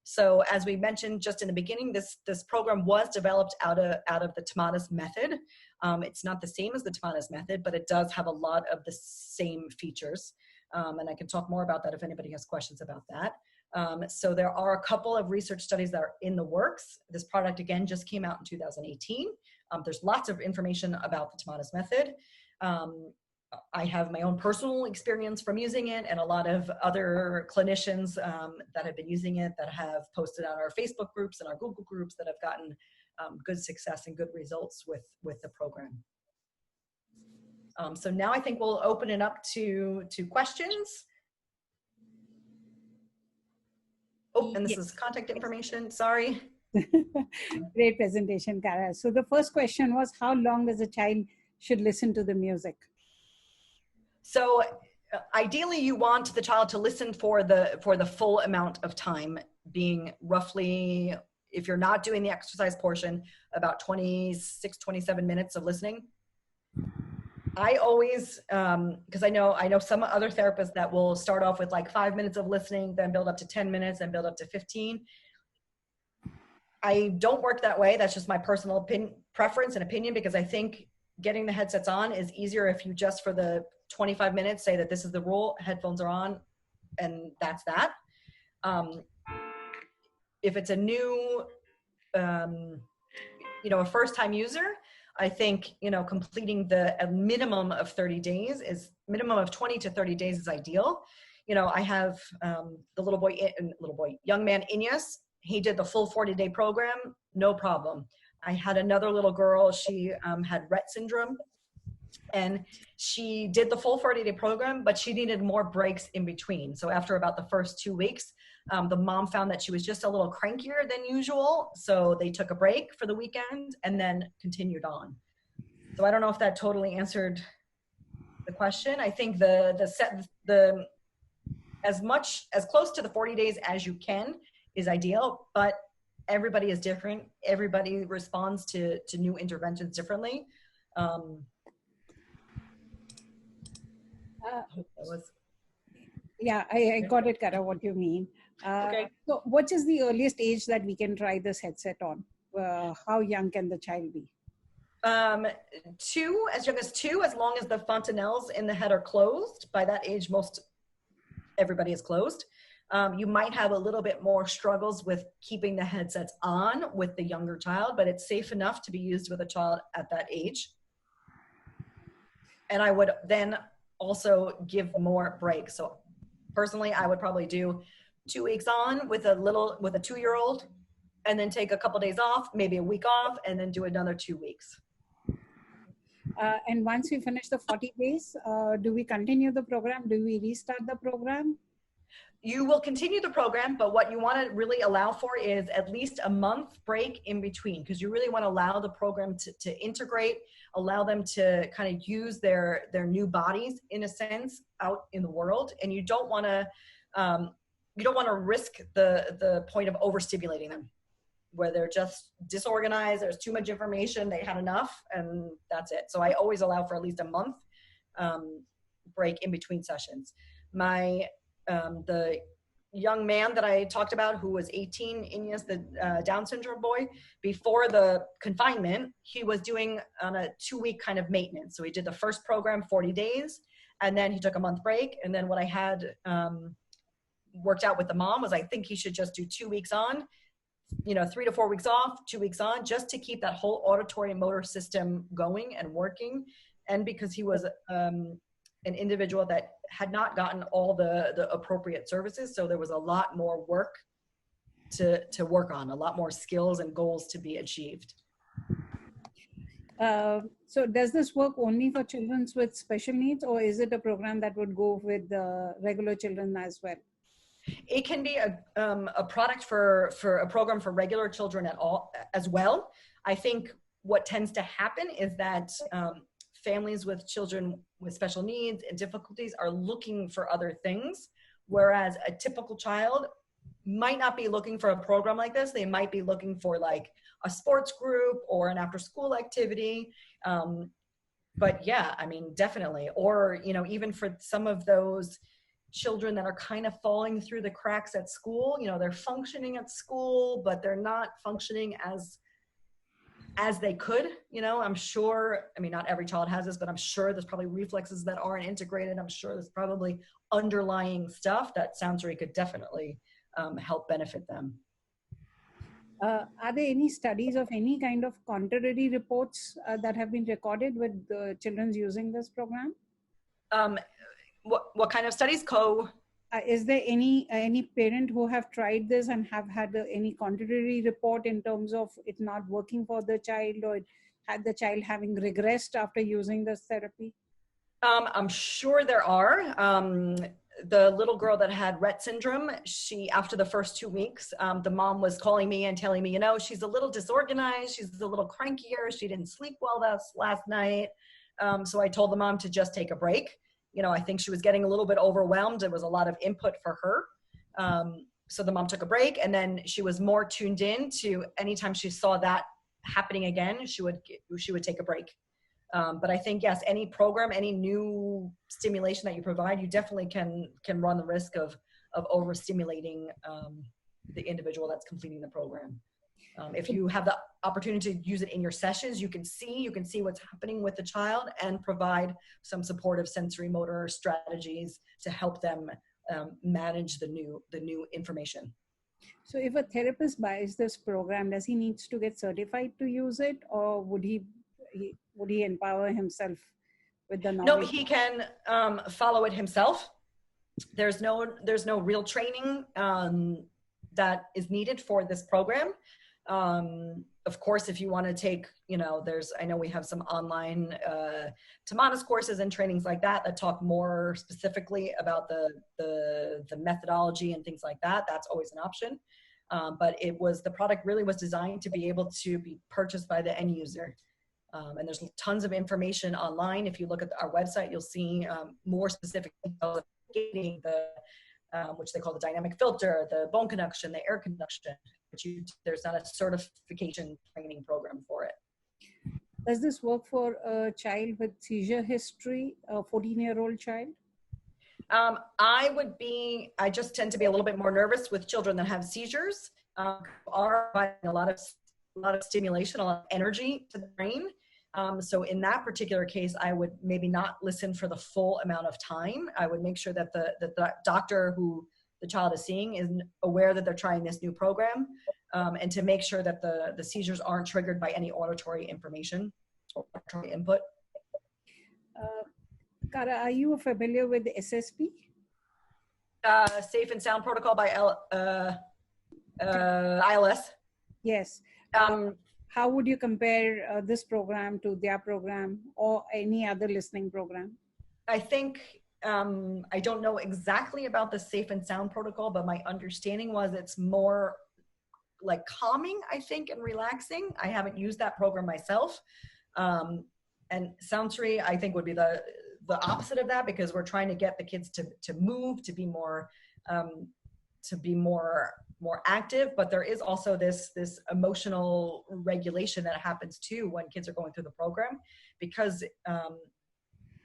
So as we mentioned just in the beginning, this program was developed out of the Tomatis method. It's not the same as the Tomatis method, but it does have a lot of the same features. And I can talk more about that if anybody has questions about that. So there are a couple of research studies that are in the works. This product, again, just came out in 2018. There's lots of information about the Tomatis method. I have my own personal experience from using it, and a lot of other clinicians that have been using it that have posted on our Facebook groups and our Google groups that have gotten good success and good results with the program. So now I think we'll open it up to questions. Oh, and this is contact information, sorry. Great presentation, Cara. So the first question was, how long does a child should listen to the music? So ideally you want the child to listen for the full amount of time, being roughly, if you're not doing the exercise portion, about 26, 27 minutes of listening. I always, because I know some other therapists that will start off with like 5 minutes of listening, then build up to 10 minutes, and build up to 15. I don't work that way. That's just my personal preference and opinion, because I think getting the headsets on is easier if you just for the 25 minutes say that this is the rule, headphones are on, and that's that. If it's a new, a first-time user, I think, completing a minimum of 30 days is, minimum of 20 to 30 days is ideal. I have the young man Inyas, he did the full 40-day program, no problem. I had another little girl, she had Rett syndrome, and she did the full 40-day program, but she needed more breaks in between. So after about the first 2 weeks, the mom found that she was just a little crankier than usual. So they took a break for the weekend and then continued on. So I don't know if that totally answered the question. I think as close to the 40 days as you can is ideal, but everybody is different. Everybody responds to new interventions differently. Yeah, I got it, Kara, what you mean. Okay. So what is the earliest age that we can try this headset on? How young can the child be? 2, as young as 2, as long as the fontanelles in the head are closed. By that age, everybody is closed. You might have a little bit more struggles with keeping the headsets on with the younger child, but it's safe enough to be used with a child at that age. And I would then also give more breaks. So personally, I would probably do 2 weeks on with a 2-year-old, and then take a couple days off, maybe a week off, and then do another 2 weeks. And once we finish the 40 days, do we continue the program? Do we restart the program? You will continue the program, but what you want to really allow for is at least a month break in between, because you really want to allow the program to integrate, allow them to kind of use their new bodies in a sense out in the world. And you don't want to risk the point of overstimulating them, where they're just disorganized, there's too much information, they had enough, and that's it. So I always allow for at least a month break in between sessions. The young man that I talked about who was 18, Inyas, the Down syndrome boy, before the confinement, he was doing on a 2-week kind of maintenance. So he did the first program 40 days, and then he took a month break. And then what I had worked out with the mom was I think he should just do 2 weeks on, 3 to 4 weeks off, 2 weeks on, just to keep that whole auditory and motor system going and working. And because he was an individual that had not gotten all the appropriate services. So there was a lot more work to work on, a lot more skills and goals to be achieved. So does this work only for children with special needs, or is it a program that would go with regular children as well? It can be a product for a program for regular children as well. I think what tends to happen is that families with children with special needs and difficulties are looking for other things, whereas a typical child might not be looking for a program like this. They might be looking for like a sports group or an after-school activity. But yeah, I mean, definitely. Or, even for some of those children that are kind of falling through the cracks at school. You know, they're functioning at school, but they're not functioning as they could. You know, I'm sure, I mean, not every child has this, but I'm sure there's probably reflexes that aren't integrated. I'm sure there's probably underlying stuff that Soundsory could definitely help benefit them. Are there any studies of any kind of contrary reports that have been recorded with the children using this program? What kind of studies? Is there any parent who have tried this and have had any contrary report in terms of it not working for the child, or had the child having regressed after using this therapy? I'm sure there are. The little girl that had Rett syndrome, she, after the first 2 weeks, the mom was calling me and telling me, you know, she's a little disorganized, she's a little crankier, she didn't sleep well last night. So I told the mom to just take a break. You know, I think she was getting a little bit overwhelmed. It was a lot of input for her. So the mom took a break, and then she was more tuned in to anytime she saw that happening again, she would take a break. But I think, yes, any program, any new stimulation that you provide, you definitely can run the risk of overstimulating the individual that's completing the program. If you have the opportunity to use it in your sessions, you can see what's happening with the child and provide some supportive sensory motor strategies to help them manage the new information. So if a therapist buys this program, does he needs to get certified to use it, or would he empower himself with the knowledge? No, he can follow it himself. There's no real training that is needed for this program. Of course, if you want to take, you know, I know we have some online Tamana's courses and trainings like that talk more specifically about the methodology and things like that. That's always an option. But the product really was designed to be able to be purchased by the end user. And there's tons of information online. If you look at our website, you'll see more specific details of getting which they call the dynamic filter, the bone conduction, the air conduction. There's not a certification training program for it. Does this work for a child with seizure history, a 14-year-old child? I just tend to be a little bit more nervous with children that have seizures. Are providing a lot of stimulation, a lot of energy to the brain. So in that particular case, I would maybe not listen for the full amount of time. I would make sure that the doctor who the child is seeing is aware that they're trying this new program, and to make sure that the seizures aren't triggered by any auditory information or auditory input. Kara, are you familiar with the SSP? Safe and Sound Protocol by ILS. Yes. How would you compare this program to their program or any other listening program? I think, I don't know exactly about the Safe and Sound Protocol, but my understanding was it's more like calming, I think, and relaxing. I haven't used that program myself. And Soundsory, I think, would be the opposite of that, because we're trying to get the kids to move, to be more active. But there is also this emotional regulation that happens too when kids are going through the program, because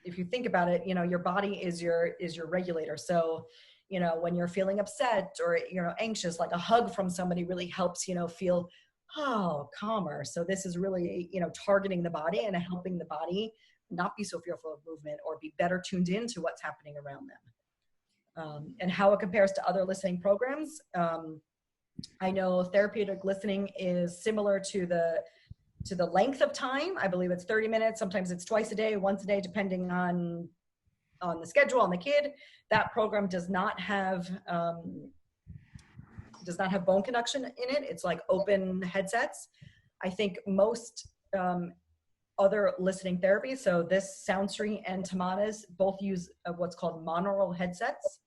if you think about it, you know, your body is your regulator. So, you know, when you're feeling upset or, you know, anxious, like a hug from somebody really helps, you know, feel calmer. So this is really, you know, targeting the body and helping the body not be so fearful of movement or be better tuned into what's happening around them. And how it compares to other listening programs. I know therapeutic listening is similar to the length of time. I believe it's 30 minutes. Sometimes it's twice a day, once a day, depending on the schedule, on the kid. That program does not have bone conduction in it. It's like open headsets. I think most other listening therapies, so this Soundsory and Tamana's both use what's called monaural headsets.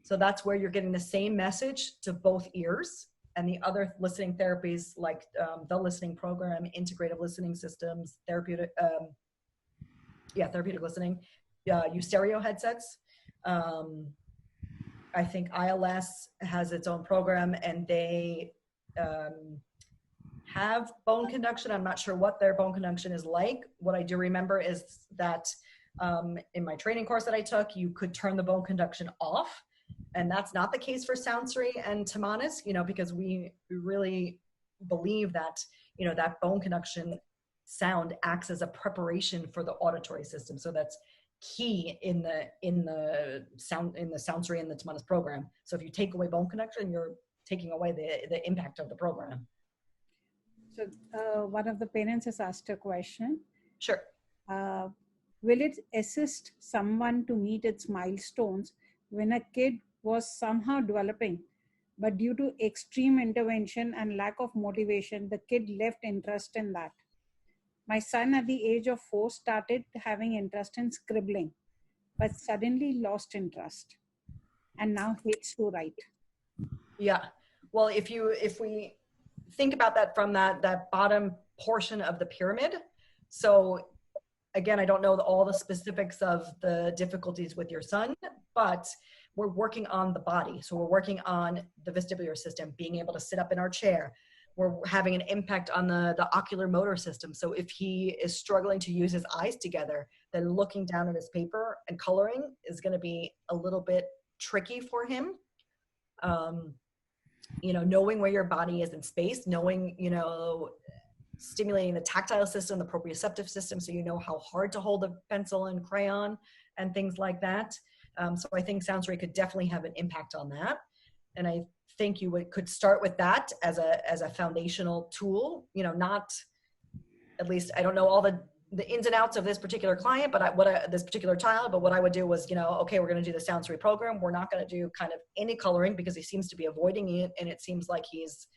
So that's where you're getting the same message to both ears. And the other listening therapies, like the listening program, integrative listening systems, therapeutic listening, use stereo headsets. I think ILS has its own program, and they have bone conduction. I'm not sure what their bone conduction is like. What I do remember is that In my training course that I took, you could turn the bone conduction off. And that's not the case for Soundsory and Tamanis, because we really believe that, that bone conduction sound acts as a preparation for the auditory system. So that's key in the Soundsory and the Tamanis program. So if you take away bone conduction, you're taking away the impact of the program. So one of the parents has asked a question. Sure. Will it assist someone to meet its milestones when a kid was somehow developing, but due to extreme intervention and lack of motivation, the kid left interest in that? My son at the age of 4 started having interest in scribbling, but suddenly lost interest and now hates to write. Yeah. Well, if we think about that from that bottom portion of the pyramid, so again, I don't know all the specifics of the difficulties with your son, but we're working on the body. So we're working on the vestibular system, being able to sit up in our chair. We're having an impact on the ocular motor system. So if he is struggling to use his eyes together, then looking down at his paper and coloring is going to be a little bit tricky for him. Knowing where your body is in space, knowing, stimulating the tactile system, the proprioceptive system, so you know how hard to hold a pencil and crayon and things like that. So I think Soundsory could definitely have an impact on that. And I think you could start with that as a foundational tool, not, at least I don't know all the ins and outs of this particular client, but this particular child, but what I would do was, okay, we're going to do the Soundsory program. We're not going to do kind of any coloring because he seems to be avoiding it. And it seems like he's,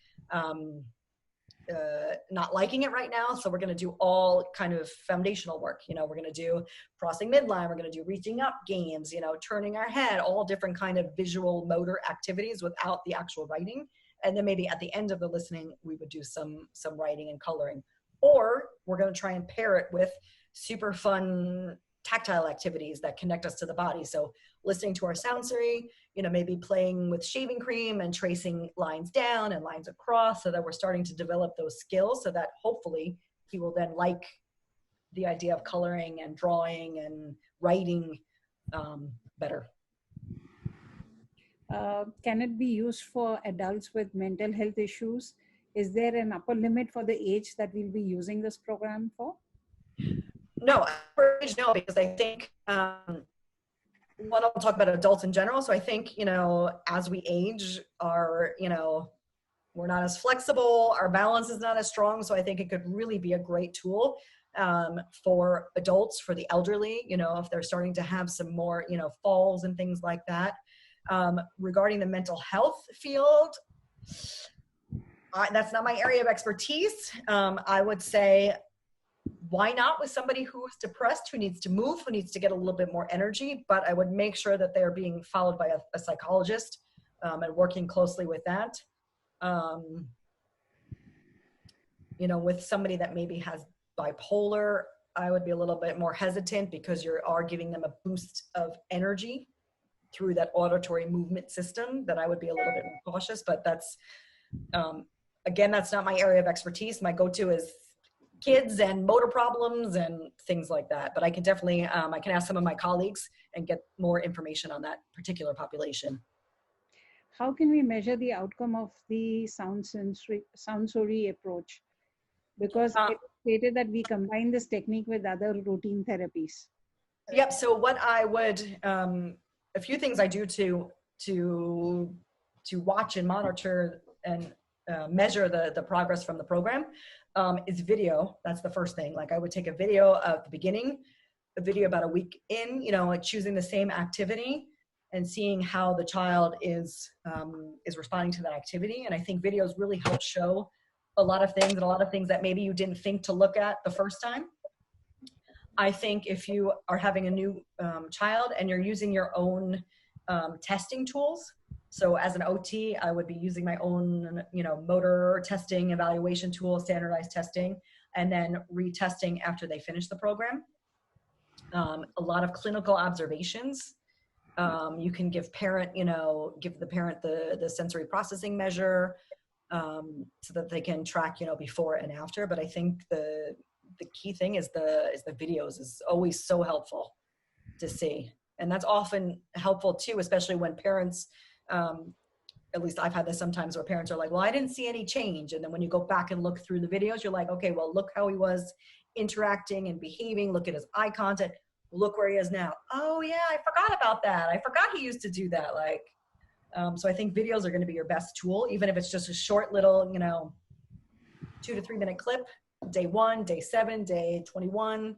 not liking it right now. So we're going to do all kind of foundational work. We're going to do crossing midline. We're going to do reaching up games, turning our head, all different kind of visual motor activities without the actual writing. And then maybe at the end of the listening, we would do some writing and coloring, or we're going to try and pair it with super fun tactile activities that connect us to the body. So listening to our Soundsory, maybe playing with shaving cream and tracing lines down and lines across, so that we're starting to develop those skills, so that hopefully he will then like the idea of coloring and drawing and writing better. Can it be used for adults with mental health issues? Is there an upper limit for the age that we'll be using this program for? No, no, because I think one, I'll talk about adults in general. So I think, as we age, we're not as flexible, our balance is not as strong. So I think it could really be a great tool for adults, for the elderly, if they're starting to have some more, falls and things like that. Regarding the mental health field, that's not my area of expertise. I would say, why not with somebody who is depressed, who needs to move, who needs to get a little bit more energy, but I would make sure that they're being followed by a psychologist and working closely with that. With somebody that maybe has bipolar, I would be a little bit more hesitant, because you are giving them a boost of energy through that auditory movement system, that I would be a little bit more cautious. But that's, again, that's not my area of expertise. My go-to is kids and motor problems and things like that. But I can definitely, I can ask some of my colleagues and get more information on that particular population. How can we measure the outcome of the Soundsory approach? Because it stated that we combine this technique with other routine therapies. Yep. So what I would, a few things I do to watch and monitor and measure the progress from the program is video. That's the first thing. Like, I would take a video of the beginning, a video about a week in, choosing the same activity and seeing how the child is responding to that activity. And I think videos really help show a lot of things, and a lot of things that maybe you didn't think to look at the first time. I think if you are having a new child and you're using your own testing tools, so as an OT, I would be using my own, motor testing, evaluation tool, standardized testing, and then retesting after they finish the program. A lot of clinical observations. You can give the parent the sensory processing measure, so that they can track, before and after. But I think the key thing is the videos is always so helpful. to see. And that's often helpful too, especially when parents, at least I've had this sometimes where parents are like, well, I didn't see any change. And then when you go back and look through the videos, you're like, okay, well, look how he was interacting and behaving. Look at his eye contact. Look where he is now. Oh yeah, I forgot about that. I forgot he used to do that. Like, so I think videos are going to be your best tool, even if it's just a short little, 2 to 3 minute clip, day 1, day 7, day 21.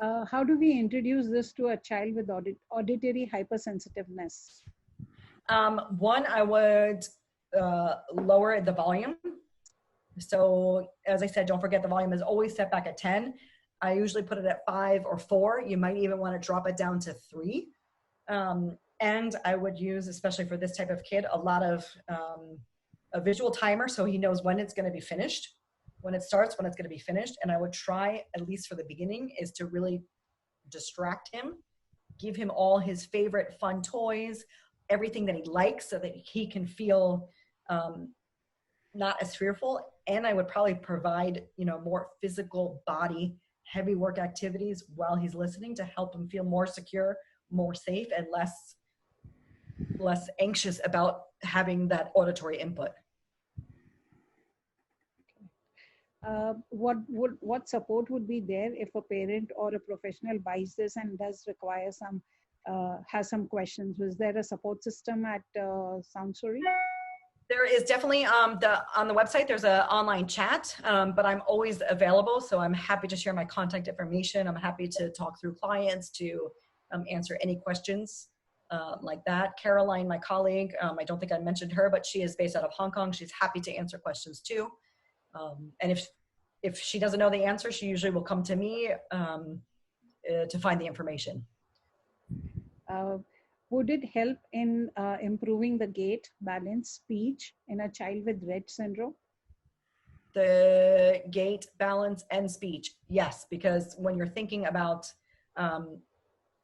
How do we introduce this to a child with auditory hypersensitiveness? One, I would lower the volume. So as I said, don't forget the volume is always set back at 10. I usually put it at 5 or 4. You might even want to drop it down to 3. And I would use, especially for this type of kid, a lot of a visual timer so he knows when it's going to be finished, when it starts, when it's going to be finished. And I would try, at least for the beginning, is to really distract him, give him all his favorite fun toys, everything that he likes so that he can feel not as fearful. And I would probably provide, more physical body, heavy work activities while he's listening to help him feel more secure, more safe, and less anxious about having that auditory input. What support would be there if a parent or a professional buys this and does require has some questions? Was there a support system at Soundsory? There is definitely on the website. There's an online chat, but I'm always available, so I'm happy to share my contact information. I'm happy to talk through clients, to answer any questions like that. Caroline, my colleague, I don't think I mentioned her, but she is based out of Hong Kong. She's happy to answer questions too. And if she doesn't know the answer, she usually will come to me to find the information. Would it help in improving the gait, balance, speech in a child with Rett syndrome? The gait, balance, and speech, yes, because when you're thinking about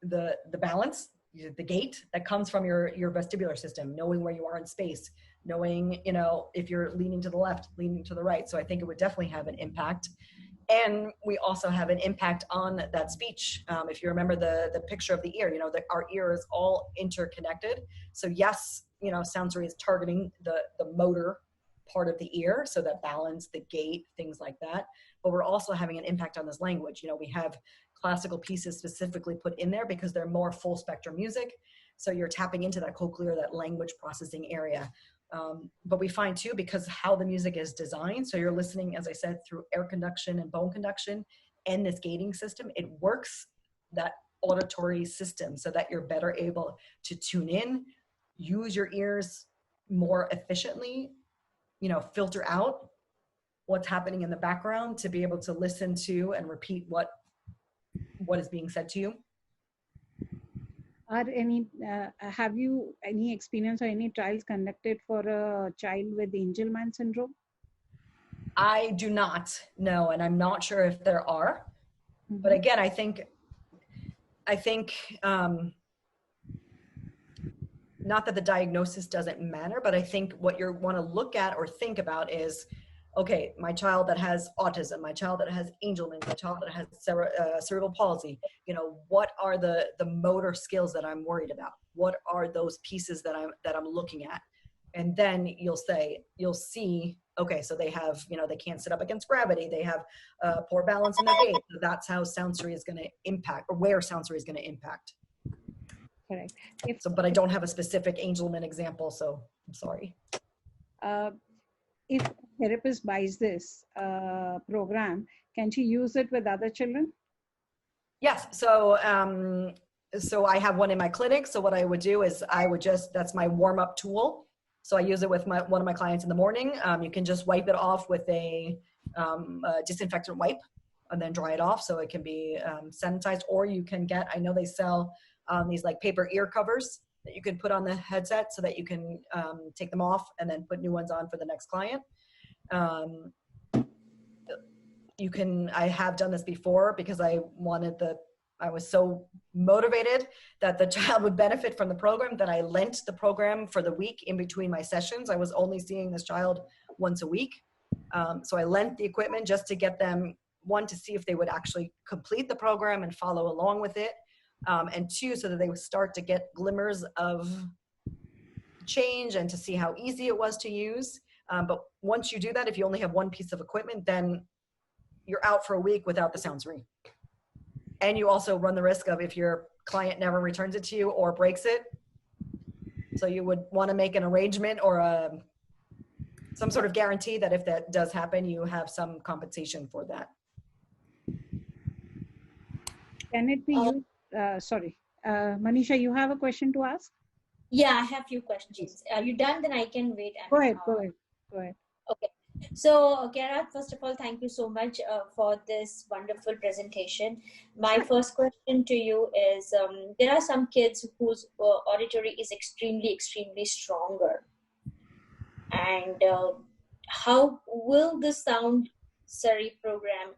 the balance, the gait, that comes from your vestibular system, knowing where you are in space, knowing, if you're leaning to the left, leaning to the right. So I think it would definitely have an impact. And we also have an impact on that speech. If you remember the picture of the ear, our ear is all interconnected. So yes, Soundsory is targeting the motor part of the ear, so that balance, the gait, things like that. But we're also having an impact on this language. We have classical pieces specifically put in there because they're more full spectrum music. So you're tapping into that cochlear, that language processing area. But we find too, because how the music is designed, so you're listening, as I said, through air conduction and bone conduction and this gating system, it works that auditory system so that you're better able to tune in, use your ears more efficiently, filter out what's happening in the background to be able to listen to and repeat what is being said to you. Have you any experience or any trials conducted for a child with Angelman syndrome? I do not know, and I'm not sure if there are. Mm-hmm. But again, I think not that the diagnosis doesn't matter, but I think what you want to look at or think about is, okay, my child that has autism, my child that has Angelman, my child that has cerebral palsy, what are the motor skills that I'm worried about? What are those pieces that I'm looking at? And then you'll see, okay, so they have, they can't sit up against gravity. They have poor balance in their gait. So that's how Soundsory is going to impact, or where Soundsory is going to impact. Correct. But I don't have a specific Angelman example, so I'm sorry. If a therapist buys this program, can she use it with other children? Yes. So I have one in my clinic. So what I would do is that's my warm-up tool. So I use it with one of my clients in the morning. You can just wipe it off with a disinfectant wipe and then dry it off so it can be sanitized. Or you can get, I know they sell these like paper ear covers that you can put on the headset so that you can take them off and then put new ones on for the next client. I have done this before because I was so motivated that the child would benefit from the program that I lent the program for the week in between my sessions. I was only seeing this child once a week. So I lent the equipment just to get them one, to see if they would actually complete the program and follow along with it. And two, so that they would start to get glimmers of change and to see how easy it was to use. But once you do that, if you only have one piece of equipment, then you're out for a week without the Soundsory. And you also run the risk of, if your client never returns it to you or breaks it, so you would want to make an arrangement or some sort of guarantee that if that does happen, you have some compensation for that. Can it be used? Sorry, Manisha, you have a question to ask? Yeah, I have few questions. Are you done? Then I can wait. And, Go ahead. Okay. So, Gerard, first of all, thank you so much for this wonderful presentation. My first question to you is, there are some kids whose auditory is extremely stronger. And how will the Soundsory program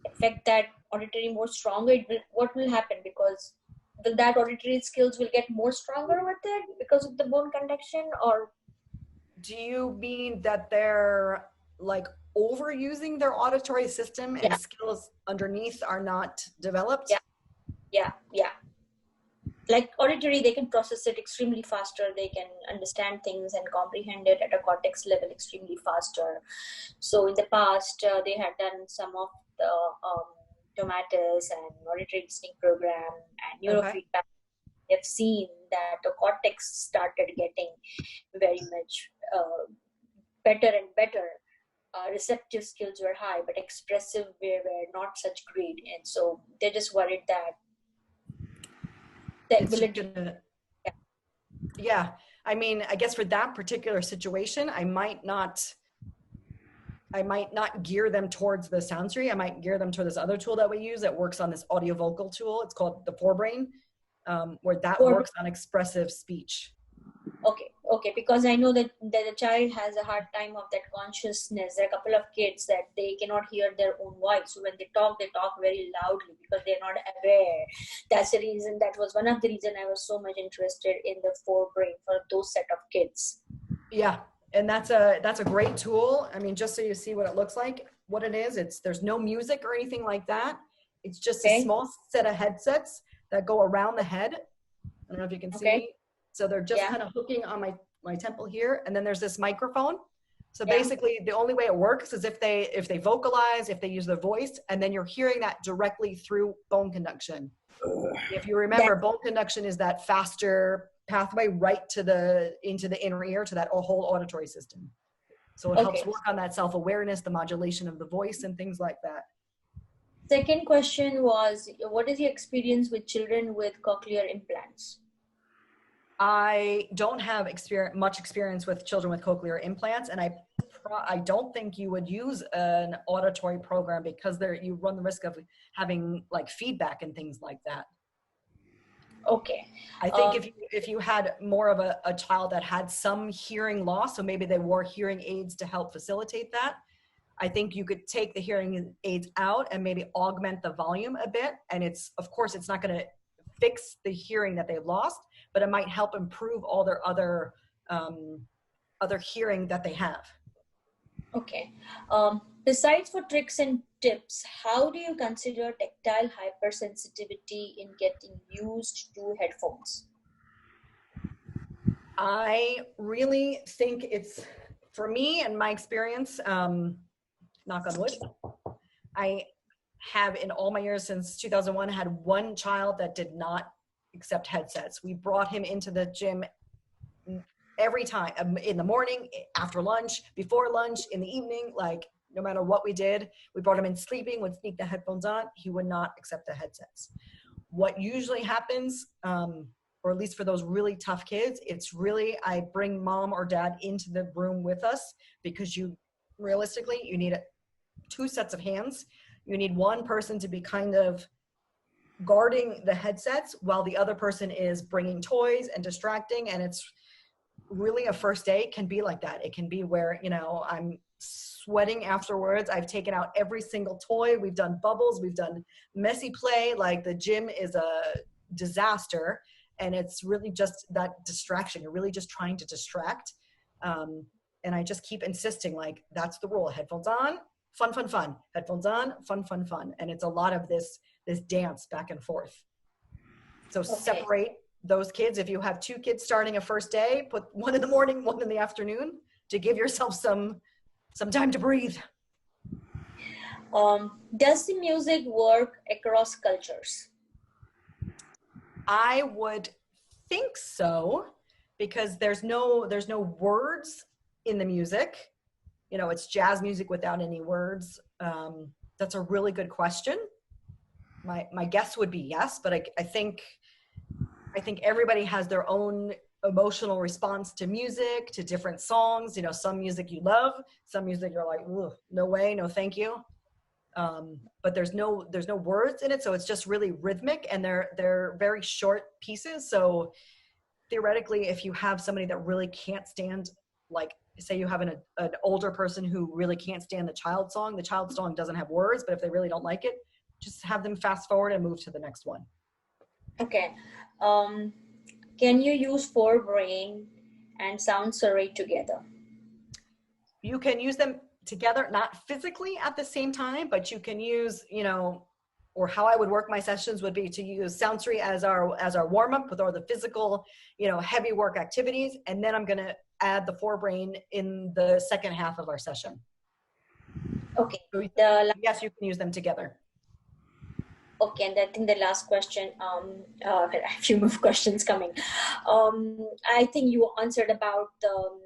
affect that auditory more stronger? What will happen? Because that auditory skills will get more stronger with it because of the bone conduction, or? Do you mean that they're like overusing their auditory system and skills underneath are not developed? Yeah. Like auditory, they can process it extremely faster. They can understand things and comprehend it at a cortex level extremely faster. So in the past, they had done some of the tomatis and auditory listening program and neurofeedback. They've seen that the cortex started getting very much better and better. Receptive skills were high, but expressive were not such great. And so they just worried that the ability. Yeah. I mean, I guess for that particular situation, I might not gear them towards the Soundsory. I might gear them toward this other tool that we use that works on this audio vocal tool. It's called the forebrain, where that works on expressive speech. Okay, because I know that the child has a hard time of that consciousness. There are a couple of kids that they cannot hear their own voice. So when they talk very loudly because they're not aware. That's the reason, that was one of the reasons I was so much interested in the forebrain for those set of kids. Yeah, and that's a great tool. I mean, just so you see what it looks like, what it is, there's no music or anything like that. It's just a small set of headsets that go around the head. I don't know if you can see. So they're just kind of hooking on my temple here. And then there's this microphone. So basically the only way it works is if they vocalize, if they use their voice, and then you're hearing that directly through bone conduction. If you remember, bone conduction is that faster pathway right into the inner ear, to that whole auditory system. So it helps work on that self-awareness, the modulation of the voice and things like that. Second question was, what is your experience with children with cochlear implants? I don't have much experience with children with cochlear implants, and I don't think you would use an auditory program because you run the risk of having like feedback and things like that. Okay. I think if you had more of a child that had some hearing loss, so maybe they wore hearing aids to help facilitate that, I think you could take the hearing aids out and maybe augment the volume a bit. And of course, it's not going to fix the hearing that they've lost, but it might help improve all their other hearing that they have. Okay. Besides for tricks and tips, how do you consider tactile hypersensitivity in getting used to headphones? I really think it's, for me and my experience, knock on wood, I have in all my years since 2001 had one child that did not accept headsets. We brought him into the gym every time, in the morning, after lunch, before lunch, in the evening, like no matter what we did. We brought him in sleeping, would sneak the headphones on. He would not accept the headsets. What usually happens, or at least for those really tough kids, it's really, I bring mom or dad into the room with us, because realistically, you need two sets of hands. You need one person to be kind of guarding the headsets while the other person is bringing toys and distracting. And it's really, a first day can be like that. It can be where, I'm sweating afterwards. I've taken out every single toy. We've done bubbles. We've done messy play. Like, the gym is a disaster. And it's really just that distraction. You're really just trying to distract. And I just keep insisting, like, that's the rule. Headphones on, fun, fun, fun. Headphones on, fun, fun, fun. And it's a lot of this dance back and forth. So separate those kids. If you have 2 kids starting a first day, put one in the morning, one in the afternoon to give yourself some time to breathe. Does the music work across cultures? I would think so, because there's no words in the music. You know, it's jazz music without any words. That's a really good question. My guess would be yes, but I think everybody has their own emotional response to music, to different songs. You know, some music you love, some music you're like, no way, no thank you. But there's no words in it, so it's just really rhythmic, and they're very short pieces. So theoretically, if you have somebody that really can't stand, like say you have an older person who really can't stand the child song doesn't have words, but if they really don't like it, just have them fast forward and move to the next one. Okay. Can you use forebrain and Soundsory together? You can use them together, not physically at the same time, but you can use, you know, or how I would work my sessions would be to use Soundsory as our warm-up with all the physical, you know, heavy work activities. And then I'm going to add the forebrain in the second half of our session. Okay. So yes, you can use them together. Okay, and I think the last question, I have a few more questions coming. I think you answered about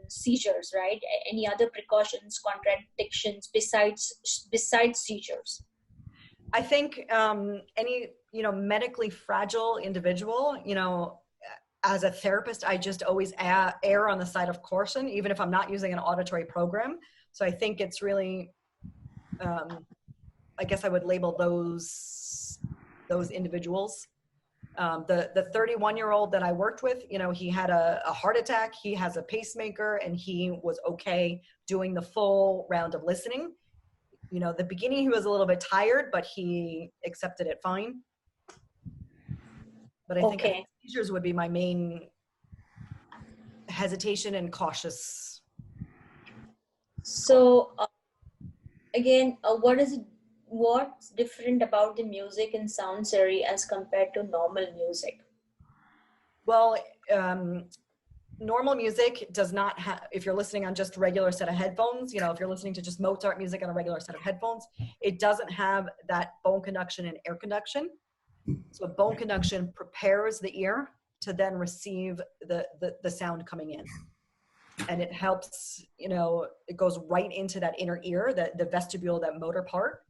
seizures, right? Any other precautions, contradictions besides seizures? I think any, you know, medically fragile individual, you know, as a therapist, I just always err on the side of caution, even if I'm not using an auditory program. So I think it's really, I guess I would label those individuals. The 31-year-old that I worked with, you know, he had a heart attack, he has a pacemaker, and he was okay doing the full round of listening. You know, the beginning he was a little bit tired, but he accepted it fine. But I think seizures would be my main hesitation and cautious. So again, what's different about the music in Soundsory as compared to normal music? Well, normal music does not have, if you're listening on just a regular set of headphones, you know, if you're listening to just Mozart music on a regular set of headphones, it doesn't have that bone conduction and air conduction. So bone conduction prepares the ear to then receive the sound coming in. And it helps, you know, it goes right into that inner ear, the vestibule, that motor part.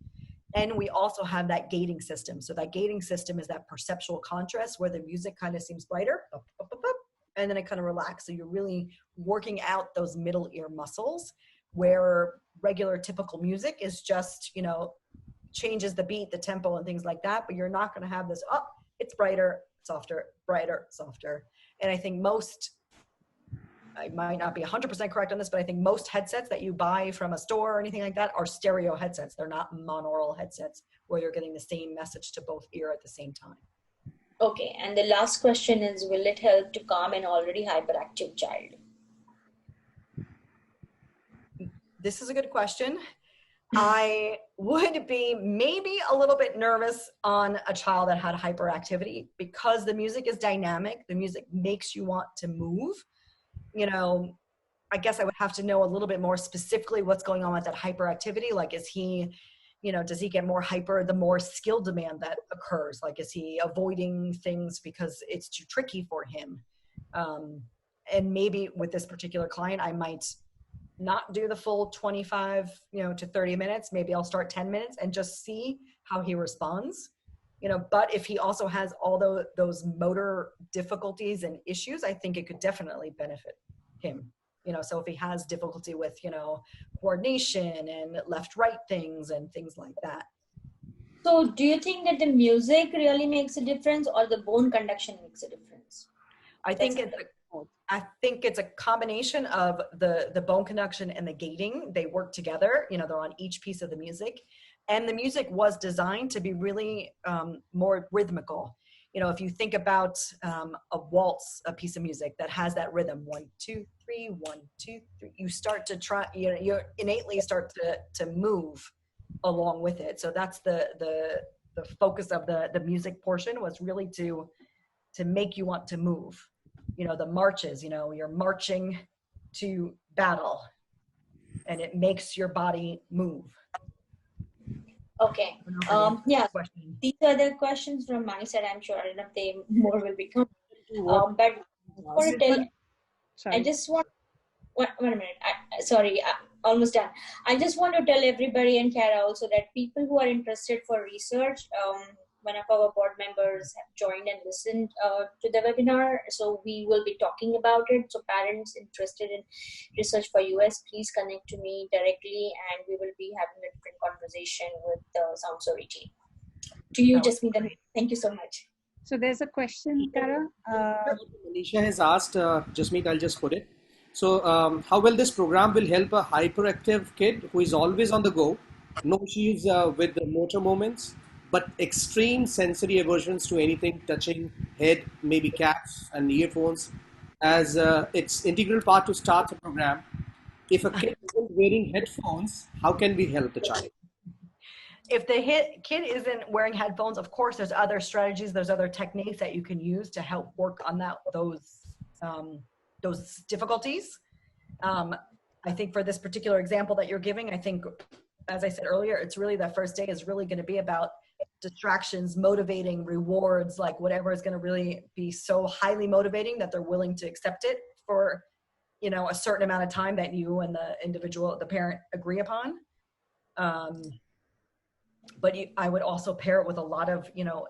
And we also have that gating system. So that gating system is that perceptual contrast where the music kind of seems brighter, up, up, up, up, and then it kind of relaxes. So you're really working out those middle ear muscles, where regular typical music is just, you know, changes the beat, the tempo, and things like that. But you're not going to have this, oh, it's brighter, softer, brighter, softer. And I think I might not be 100% correct on this, but I think most headsets that you buy from a store or anything like that are stereo headsets. They're not monaural headsets where you're getting the same message to both ear at the same time. Okay, and the last question is, will it help to calm an already hyperactive child? This is a good question. I would be maybe a little bit nervous on a child that had hyperactivity, because the music is dynamic. The music makes you want to move. You know, I guess I would have to know a little bit more specifically what's going on with that hyperactivity. Like, is he, you know, does he get more hyper the more skill demand that occurs? Like, is he avoiding things because it's too tricky for him? And maybe with this particular client, I might not do the full 25, you know, to 30 minutes. Maybe I'll start 10 minutes and just see how he responds. You know, but if he also has all those motor difficulties and issues, I think it could definitely benefit him. You know, so if he has difficulty with, you know, coordination and left-right things and things like that. So do you think that the music really makes a difference, or the bone conduction makes a difference? I think it's a combination of the bone conduction and the gating. They work together. You know, they're on each piece of the music. And the music was designed to be really more rhythmical. You know, if you think about a waltz, a piece of music that has that rhythm, 1, 2, 3, 1, 2, 3, you start to try, you know, you innately start to move along with it. So that's the focus of the music portion, was really to make you want to move. You know, the marches, you know, you're marching to battle, and it makes your body move. Okay. Yeah. These are the questions from my side. I'm sure enough they more will become. But for tell, I just want one minute. Sorry, almost done. I just want to tell everybody and Kara also that people who are interested for research, one of our board members have joined and listened to the webinar. So we will be talking about it. So parents interested in research for US, please connect to me directly, and we will be having a different conversation with the Soundsory team. To you, Jasmeet, thank you so much. So there's a question, Kara. Manisha has asked, Jasmeet, I'll just put it. So how well this program will help a hyperactive kid who is always on the go, no issues with the motor movements, but extreme sensory aversions to anything touching head, maybe caps and earphones, as its integral part to start the program. If a kid isn't wearing headphones, how can we help the child? If the kid isn't wearing headphones, of course, there's other strategies, there's other techniques that you can use to help work on those difficulties. I think for this particular example that you're giving, I think, as I said earlier, it's really that first day is really going to be about distractions, motivating, rewards, like whatever is going to really be so highly motivating that they're willing to accept it for, you know, a certain amount of time that you and the individual, the parent, agree upon. But I would also pair it with a lot of, you know,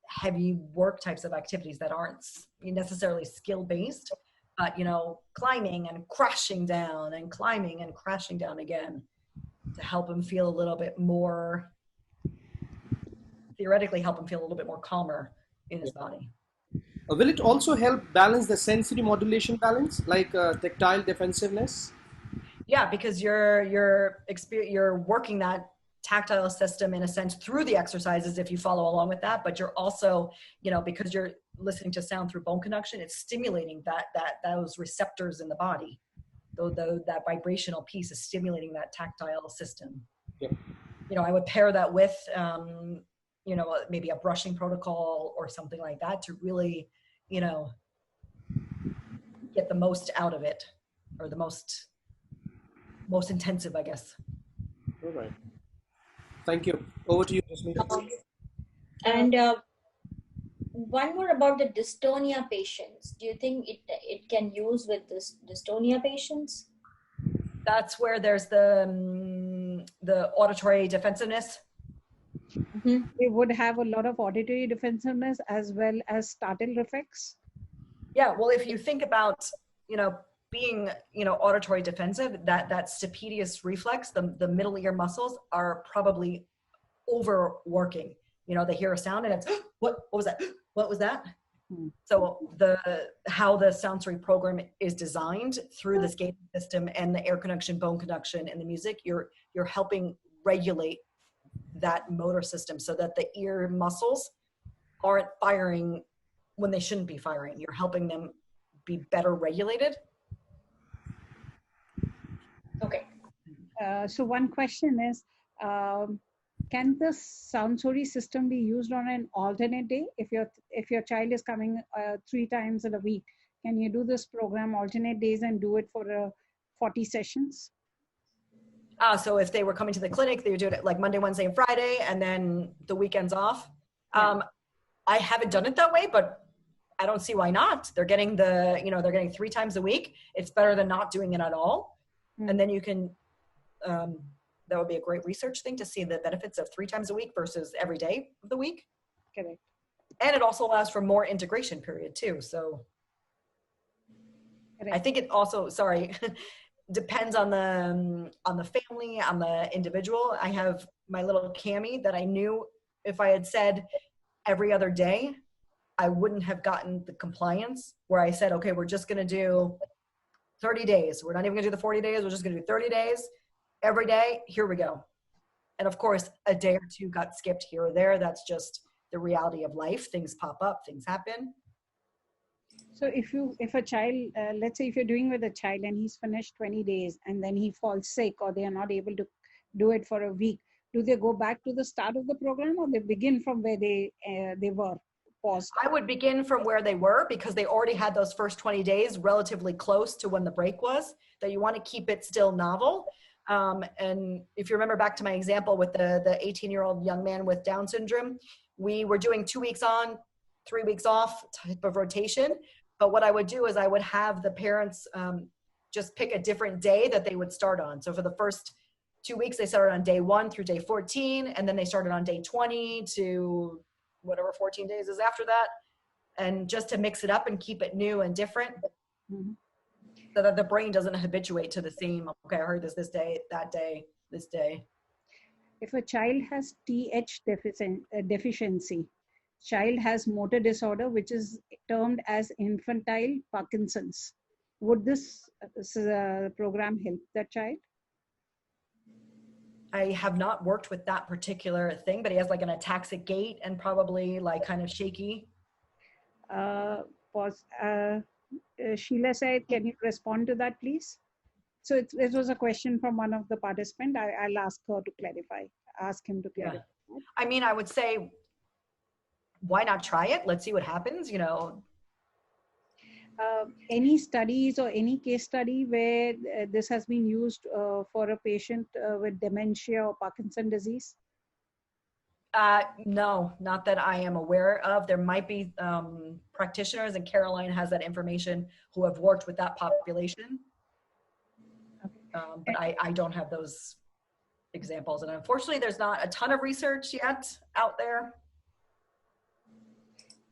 heavy work types of activities that aren't necessarily skill-based, but, you know, climbing and crashing down and climbing and crashing down again to help him feel a little bit more, theoretically help him feel a little bit more calmer in his body. Will it also help balance the sensory modulation balance, like tactile defensiveness? Yeah, because you're working that tactile system in a sense through the exercises if you follow along with that, but you're also, you know, because you're listening to sound through bone conduction, it's stimulating those receptors in the body. Though that vibrational piece is stimulating that tactile system. Yep. You know, I would pair that with you know, maybe a brushing protocol or something like that to really, you know, get the most out of it, or the most intensive, I guess. All right. Thank you. Over to you, Jasmeet. And one more about the dystonia patients. Do you think it can use with this dystonia patients? That's where there's the auditory defensiveness. Mm-hmm. They would have a lot of auditory defensiveness as well as startle reflex. Yeah, well, if you think about, you know, being, you know, auditory defensive, that stapedius reflex, the middle ear muscles are probably overworking. You know, they hear a sound and it's, what was that? What was that? So how the Soundsory program is designed through this gate system and the air conduction, bone conduction, and the music, you're helping regulate that motor system so that the ear muscles aren't firing when they shouldn't be firing. You're helping them be better regulated. Okay. So one question is, can the Soundsory system be used on an alternate day? If your child is coming 3 times in a week, can you do this program alternate days and do it for 40 sessions? So if they were coming to the clinic, they would do it like Monday, Wednesday, and Friday, and then the weekends off. Yeah. I haven't done it that way, but I don't see why not. They're getting they're getting 3 times a week. It's better than not doing it at all. And then you can, that would be a great research thing to see the benefits of 3 times a week versus every day of the week. Correct. And it also allows for more integration period too. So correct. I think it also, depends on the family, on the individual. I have my little Cami that I knew if I had said every other day, I wouldn't have gotten the compliance where I said, okay, we're just going to do 30 days. We're not even gonna do the 40 days. We're just gonna do 30 days every day. Here we go. And of course, a day or 2 got skipped here or there. That's just the reality of life. Things pop up, things happen. So if a child, let's say if you're doing with a child and he's finished 20 days and then he falls sick or they are not able to do it for a week, do they go back to the start of the program, or they begin from where they were paused? I would begin from where they were, because they already had those first 20 days relatively close to when the break was, that you want to keep it still novel. And if you remember back to my example with the 18-year-old young man with Down syndrome, we were doing 2 weeks on, 3 weeks off type of rotation. But what I would do is I would have the parents just pick a different day that they would start on. So for the first 2 weeks, they started on day 1 through day 14, and then they started on day 20 to whatever 14 days is after that. And just to mix it up and keep it new and different, Mhm. so that the brain doesn't habituate to the same, okay, I heard this day, that day, this day. If a child has deficiency, child has motor disorder, which is termed as infantile Parkinson's, would this program help that child? I have not worked with that particular thing, but he has like an ataxic gait and probably like kind of shaky. Sheila said, can you respond to that, please? So it was a question from one of the participants. I'll ask her to clarify, ask him to clarify. Yeah. I mean, I would say, why not try it? Let's see what happens, you know. Any studies or any case study where this has been used for a patient with dementia or Parkinson disease? No, not that I am aware of. There might be practitioners, and Caroline has that information, who have worked with that population. But I don't have those examples. And unfortunately, there's not a ton of research yet out there.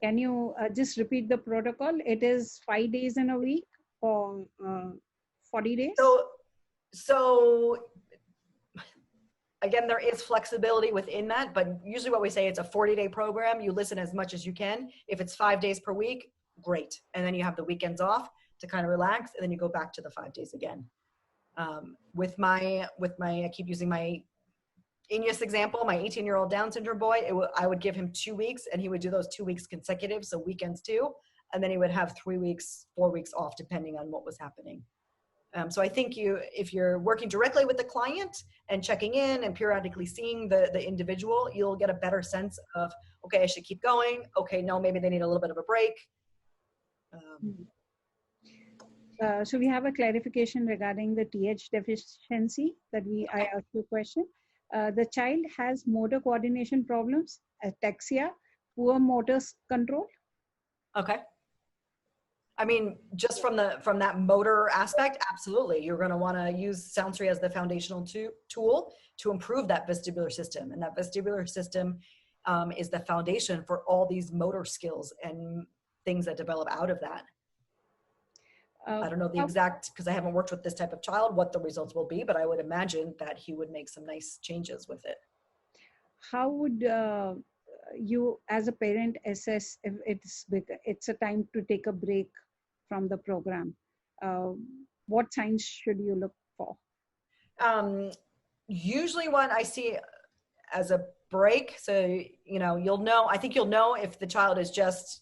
Can you just repeat the protocol? It is 5 days in a week or 40 days? So again, there is flexibility within that, but usually what we say, it's a 40-day program. You listen as much as you can. If it's 5 days per week, great. And then you have the weekends off to kind of relax, and then you go back to the 5 days again. With my, I keep using my Ineos example, my 18-year-old Down syndrome boy, I would give him 2 weeks, and he would do those 2 weeks consecutive, so weekends too. And then he would have 3 weeks, 4 weeks off, depending on what was happening. So I think if you're working directly with the client and checking in and periodically seeing the individual, you'll get a better sense of, okay, I should keep going. Okay, no, maybe they need a little bit of a break. So we have a clarification regarding the TH deficiency that I asked you a question. The child has motor coordination problems, ataxia, poor motor control. Okay. I mean, just from that motor aspect, absolutely. You're going to want to use Soundsory as the foundational tool to improve that vestibular system. And that vestibular system is the foundation for all these motor skills and things that develop out of that. I don't know the exact, because I haven't worked with this type of child, what the results will be, but I would imagine that he would make some nice changes with it. How would you as a parent assess if it's a time to take a break from the program? What signs should you look for? Usually what I see as a break, so, I think you'll know if the child is just,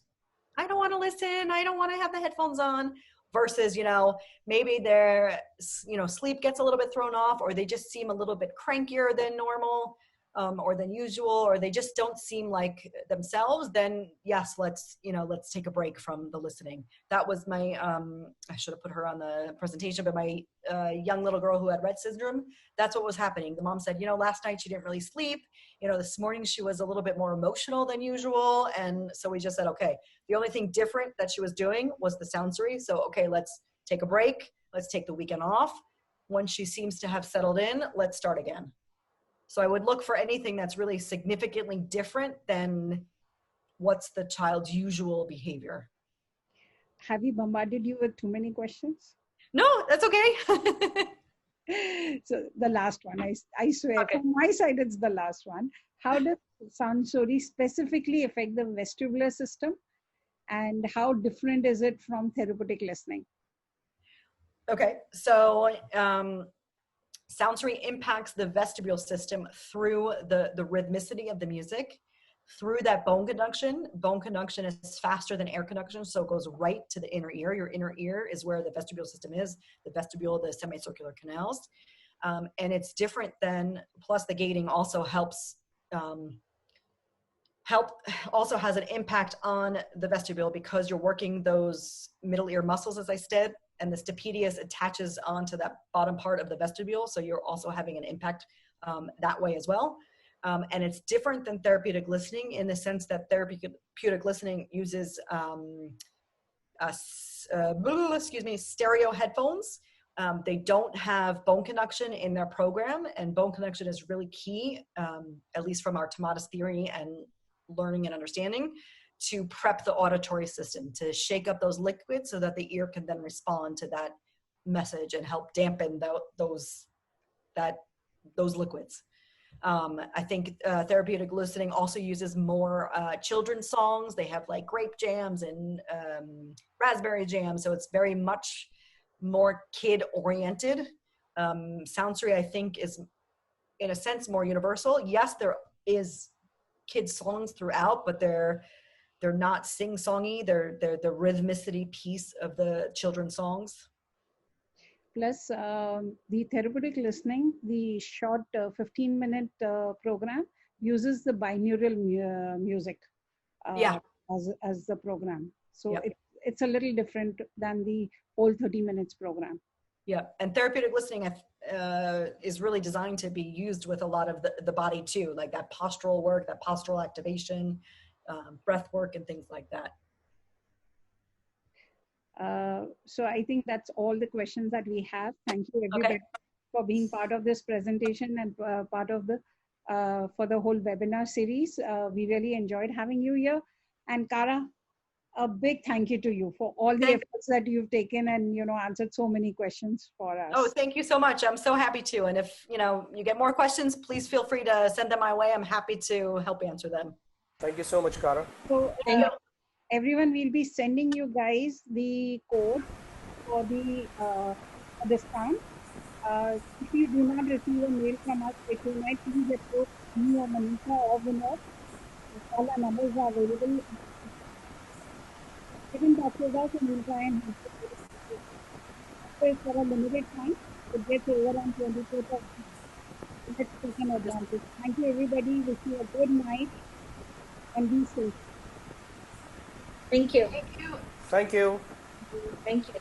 I don't want to listen, I don't want to have the headphones on, versus, maybe their, sleep gets a little bit thrown off, or they just seem a little bit crankier than normal, or than usual, or they just don't seem like themselves, then yes, let's take a break from the listening. That was my, I should have put her on the presentation, but my young little girl who had Rett syndrome, that's what was happening. The mom said, last night she didn't really sleep. This morning she was a little bit more emotional than usual. And so we just said, okay, the only thing different that she was doing was the Soundsory. So, okay, let's take a break. Let's take the weekend off. When she seems to have settled in, let's start again. So I would look for anything that's really significantly different than what's the child's usual behavior. Have we bombarded you with too many questions? No, that's okay. So the last one, I swear, okay. From my side, it's the last one. How does Soundsory specifically affect the vestibular system, and how different is it from therapeutic listening? Okay, so Soundsory impacts the vestibular system through the rhythmicity of the music, through that bone conduction. Bone conduction is faster than air conduction, so it goes right to the inner ear. Your inner ear is where the vestibular system is, the vestibule, the semicircular canals. And it's different than, plus the gating also helps, also has an impact on the vestibule because you're working those middle ear muscles, as I said, and the stapedius attaches onto that bottom part of the vestibule. So you're also having an impact that way as well. And it's different than therapeutic listening in the sense that therapeutic listening uses stereo headphones. They don't have bone conduction in their program, and bone conduction is really key, at least from our tomatis theory and learning and understanding, to prep the auditory system, to shake up those liquids so that the ear can then respond to that message and help dampen those liquids. I think therapeutic listening also uses more children's songs. They have like grape jams and raspberry jams, so it's very much more kid oriented. Soundsory, I think, is in a sense more universal. Yes, there is kids songs throughout, but they're not sing-songy. They're the rhythmicity piece of the children's songs. Plus the therapeutic listening, the short 15-minute program uses the binaural music as the program. So yep. It's a little different than the whole 30 minutes program. Yeah, and therapeutic listening is really designed to be used with a lot of the body too, like that postural work, that postural activation, breath work, and things like that. So I think that's all the questions that we have. Thank you everybody for being part of this presentation and part of the for the whole webinar series. We really enjoyed having you here. And Kara, a big thank you to you for all the efforts that you've taken and answered so many questions for us. Oh, thank you so much. I'm so happy to. And if you get more questions, please feel free to send them my way. I'm happy to help answer them. Thank you so much, Kara. So everyone, will be sending you guys the code for the discount. If you do not receive a mail from us, if you might please approach me or Manisha or Vinod. All our numbers are available. Get in touch with us and we'll try and help you. For a limited time, it gets over on 24th of let's take an advantage. Thank you everybody. Wish you a good night and be safe. Thank you. Thank you. Thank you. Thank you.